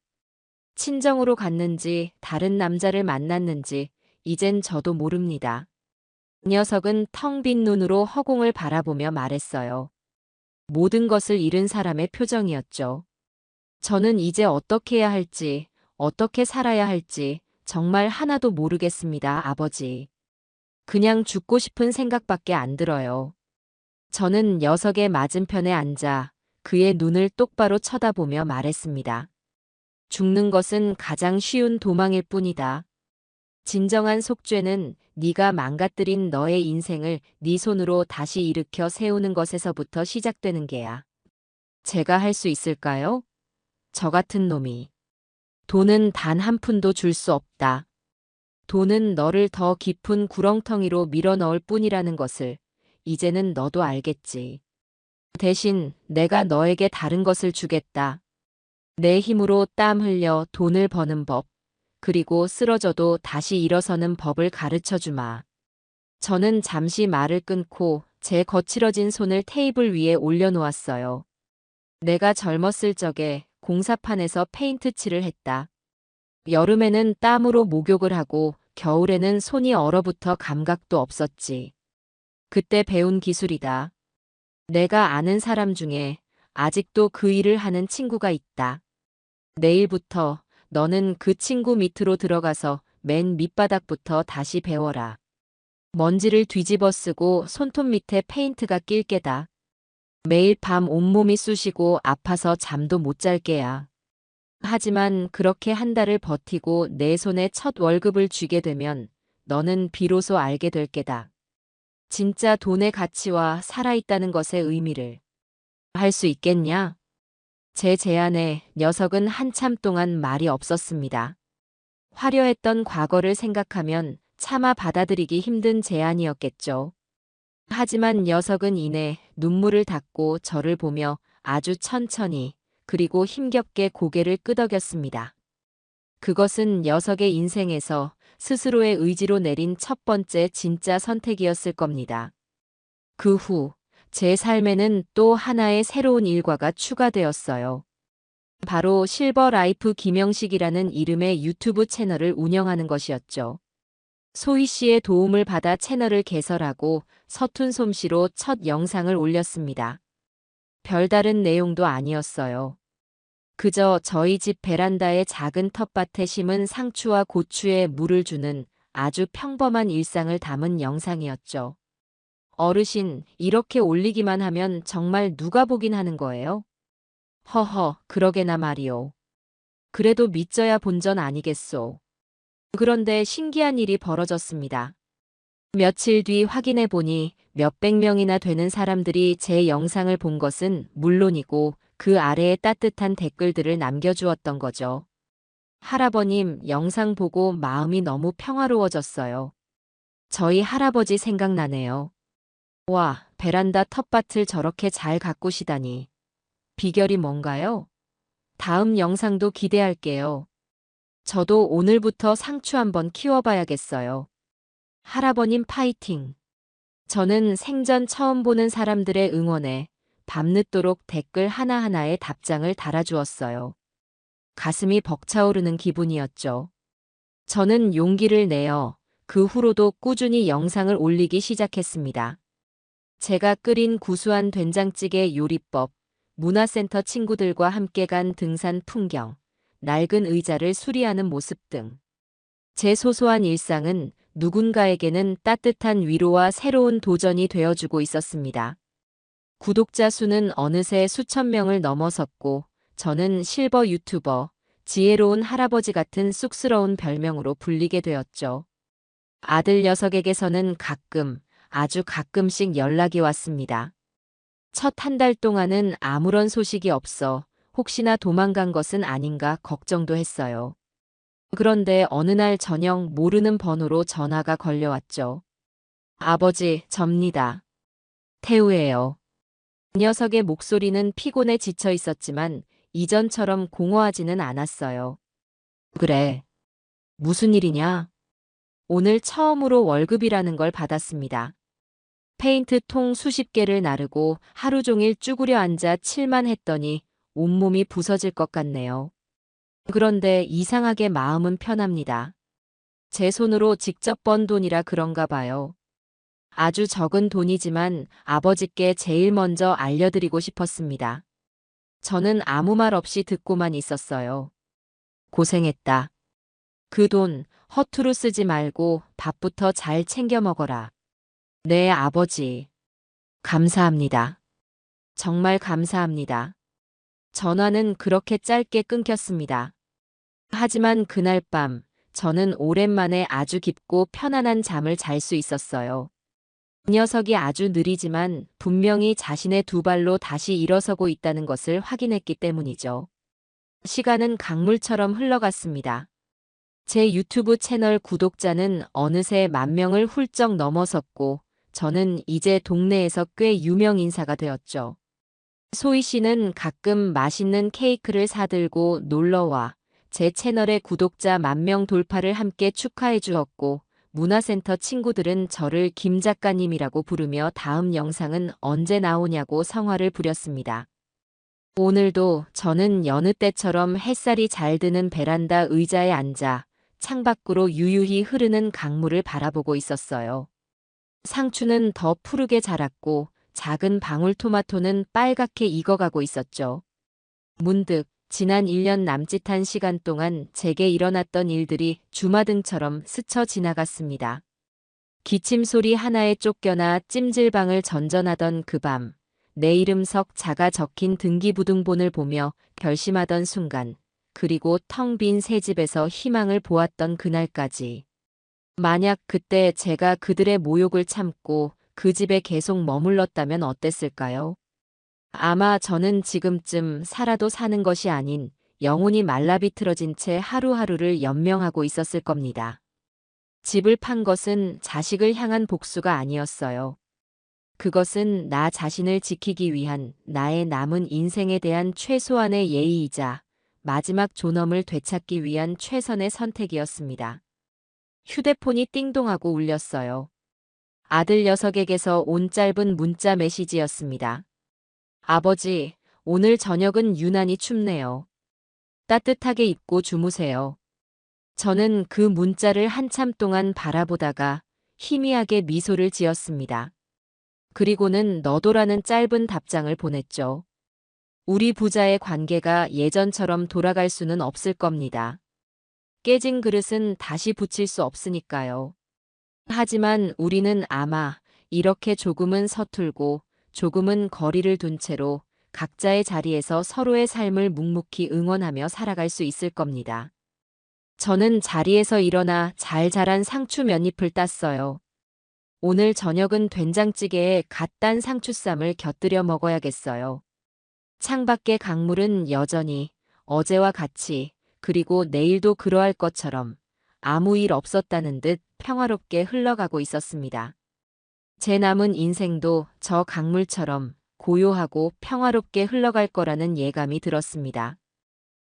친정으로 갔는지 다른 남자를 만났는지 이젠 저도 모릅니다. 녀석은 텅 빈 눈으로 허공을 바라보며 말했어요. 모든 것을 잃은 사람의 표정이었죠. 저는 이제 어떻게 해야 할지, 어떻게 살아야 할지 정말 하나도 모르겠습니다, 아버지. 그냥 죽고 싶은 생각밖에 안 들어요. 저는 녀석의 맞은편에 앉아 그의 눈을 똑바로 쳐다보며 말했습니다. 죽는 것은 가장 쉬운 도망일 뿐이다. 진정한 속죄는 네가 망가뜨린 너의 인생을 네 손으로 다시 일으켜 세우는 것에서부터 시작되는 게야. 제가 할 수 있을까요? 저 같은 놈이. 돈은 단 한 푼도 줄 수 없다. 돈은 너를 더 깊은 구렁텅이로 밀어넣을 뿐이라는 것을 이제는 너도 알겠지. 대신 내가 너에게 다른 것을 주겠다. 내 힘으로 땀 흘려 돈을 버는 법, 그리고 쓰러져도 다시 일어서는 법을 가르쳐 주마. 저는 잠시 말을 끊고 제 거칠어진 손을 테이블 위에 올려놓았어요. 내가 젊었을 적에 공사판에서 페인트 칠을 했다. 여름에는 땀으로 목욕을 하고 겨울에는 손이 얼어붙어 감각도 없었지. 그때 배운 기술이다. 내가 아는 사람 중에 아직도 그 일을 하는 친구가 있다. 내일부터 너는 그 친구 밑으로 들어가서 맨 밑바닥부터 다시 배워라. 먼지를 뒤집어 쓰고 손톱 밑에 페인트가 낄 게다. 매일 밤 온몸이 쑤시고 아파서 잠도 못 잘 게야. 하지만 그렇게 한 달을 버티고 내 손에 첫 월급을 쥐게 되면 너는 비로소 알게 될 게다. 진짜 돈의 가치와 살아있다는 것의 의미를. 할 수 있겠냐? 제 제안에 녀석은 한참 동안 말이 없었습니다. 화려했던 과거를 생각하면 차마 받아들이기 힘든 제안이었겠죠. 하지만 녀석은 이내 눈물을 닦고 저를 보며 아주 천천히 그리고 힘겹게 고개를 끄덕였습니다. 그것은 녀석의 인생에서 스스로의 의지로 내린 첫 번째 진짜 선택이었을 겁니다. 그 후 제 삶에는 또 하나의 새로운 일과가 추가되었어요. 바로 실버라이프 김영식이라는 이름의 유튜브 채널을 운영하는 것이었죠. 소희 씨의 도움을 받아 채널을 개설하고 서툰 솜씨로 첫 영상을 올렸습니다. 별다른 내용도 아니었어요. 그저 저희 집 베란다의 작은 텃밭에 심은 상추와 고추에 물을 주는 아주 평범한 일상을 담은 영상이었죠. 어르신, 이렇게 올리기만 하면 정말 누가 보긴 하는 거예요? 허허, 그러게나 말이오. 그래도 믿져야 본전 아니겠소. 그런데 신기한 일이 벌어졌습니다. 며칠 뒤 확인해 보니 몇백 명이나 되는 사람들이 제 영상을 본 것은 물론이고 그 아래에 따뜻한 댓글들을 남겨주었던 거죠. 할아버님, 영상 보고 마음이 너무 평화로워졌어요. 저희 할아버지 생각나네요. 와, 베란다 텃밭을 저렇게 잘 가꾸시다니. 비결이 뭔가요? 다음 영상도 기대할게요. 저도 오늘부터 상추 한번 키워봐야겠어요. 할아버님 파이팅! 저는 생전 처음 보는 사람들의 응원에 밤늦도록 댓글 하나하나에 답장을 달아주었어요. 가슴이 벅차오르는 기분이었죠. 저는 용기를 내어 그 후로도 꾸준히 영상을 올리기 시작했습니다. 제가 끓인 구수한 된장찌개 요리법, 문화센터 친구들과 함께 간 등산 풍경, 낡은 의자를 수리하는 모습 등. 제 소소한 일상은 누군가에게는 따뜻한 위로와 새로운 도전이 되어주고 있었습니다. 구독자 수는 어느새 수천 명을 넘어섰고, 저는 실버 유튜버, 지혜로운 할아버지 같은 쑥스러운 별명으로 불리게 되었죠. 아들 녀석에게서는 가끔, 아주 가끔씩 연락이 왔습니다. 첫 한 달 동안은 아무런 소식이 없어 혹시나 도망간 것은 아닌가 걱정도 했어요. 그런데 어느 날 저녁 모르는 번호로 전화가 걸려왔죠. 아버지, 접니다. 태우예요. 그 녀석의 목소리는 피곤에 지쳐 있었지만 이전처럼 공허하지는 않았어요. 그래. 무슨 일이냐? 오늘 처음으로 월급이라는 걸 받았습니다. 페인트 통 수십 개를 나르고 하루 종일 쭈그려 앉아 칠만 했더니 온몸이 부서질 것 같네요. 그런데 이상하게 마음은 편합니다. 제 손으로 직접 번 돈이라 그런가 봐요. 아주 적은 돈이지만 아버지께 제일 먼저 알려드리고 싶었습니다. 저는 아무 말 없이 듣고만 있었어요. 고생했다. 그 돈 허투루 쓰지 말고 밥부터 잘 챙겨 먹어라. 네, 아버지. 감사합니다. 정말 감사합니다. 전화는 그렇게 짧게 끊겼습니다. 하지만 그날 밤, 저는 오랜만에 아주 깊고 편안한 잠을 잘 수 있었어요. 그 녀석이 아주 느리지만 분명히 자신의 두 발로 다시 일어서고 있다는 것을 확인했기 때문이죠. 시간은 강물처럼 흘러갔습니다. 제 유튜브 채널 구독자는 어느새 10,000명을 훌쩍 넘어섰고, 저는 이제 동네에서 꽤 유명 인사가 되었죠. 소희 씨는 가끔 맛있는 케이크를 사들고 놀러와 제 채널의 구독자 10,000명 돌파를 함께 축하해 주었고, 문화센터 친구들은 저를 김 작가님이라고 부르며 다음 영상은 언제 나오냐고 성화를 부렸습니다. 오늘도 저는 여느 때처럼 햇살이 잘 드는 베란다 의자에 앉아 창밖으로 유유히 흐르는 강물을 바라보고 있었어요. 상추는 더 푸르게 자랐고 작은 방울토마토는 빨갛게 익어가고 있었죠. 문득 지난 1년 남짓한 시간 동안 제게 일어났던 일들이 주마등처럼 스쳐 지나갔습니다. 기침 소리 하나에 쫓겨나 찜질방을 전전하던 그 밤, 내 이름 석자가 적힌 등기부등본을 보며 결심하던 순간, 그리고 텅 빈 새 집에서 희망을 보았던 그날까지. 만약 그때 제가 그들의 모욕을 참고 그 집에 계속 머물렀다면 어땠을까요? 아마 저는 지금쯤 살아도 사는 것이 아닌 영혼이 말라비틀어진 채 하루하루를 연명하고 있었을 겁니다. 집을 판 것은 자식을 향한 복수가 아니었어요. 그것은 나 자신을 지키기 위한 나의 남은 인생에 대한 최소한의 예의이자 마지막 존엄을 되찾기 위한 최선의 선택이었습니다. 휴대폰이 띵동하고 울렸어요. 아들 녀석에게서 온 짧은 문자 메시지였습니다. 아버지, 오늘 저녁은 유난히 춥네요. 따뜻하게 입고 주무세요. 저는 그 문자를 한참 동안 바라보다가 희미하게 미소를 지었습니다. 그리고는 너도라는 짧은 답장을 보냈죠. 우리 부자의 관계가 예전처럼 돌아갈 수는 없을 겁니다. 깨진 그릇은 다시 붙일 수 없으니까요. 하지만 우리는 아마 이렇게 조금은 서툴고 조금은 거리를 둔 채로 각자의 자리에서 서로의 삶을 묵묵히 응원하며 살아갈 수 있을 겁니다. 저는 자리에서 일어나 잘 자란 상추 몇 잎을 땄어요. 오늘 저녁은 된장찌개에 갓 딴 상추쌈을 곁들여 먹어야겠어요. 창밖의 강물은 여전히 어제와 같이, 그리고 내일도 그러할 것처럼 아무 일 없었다는 듯 평화롭게 흘러가고 있었습니다. 제 남은 인생도 저 강물처럼 고요하고 평화롭게 흘러갈 거라는 예감이 들었습니다.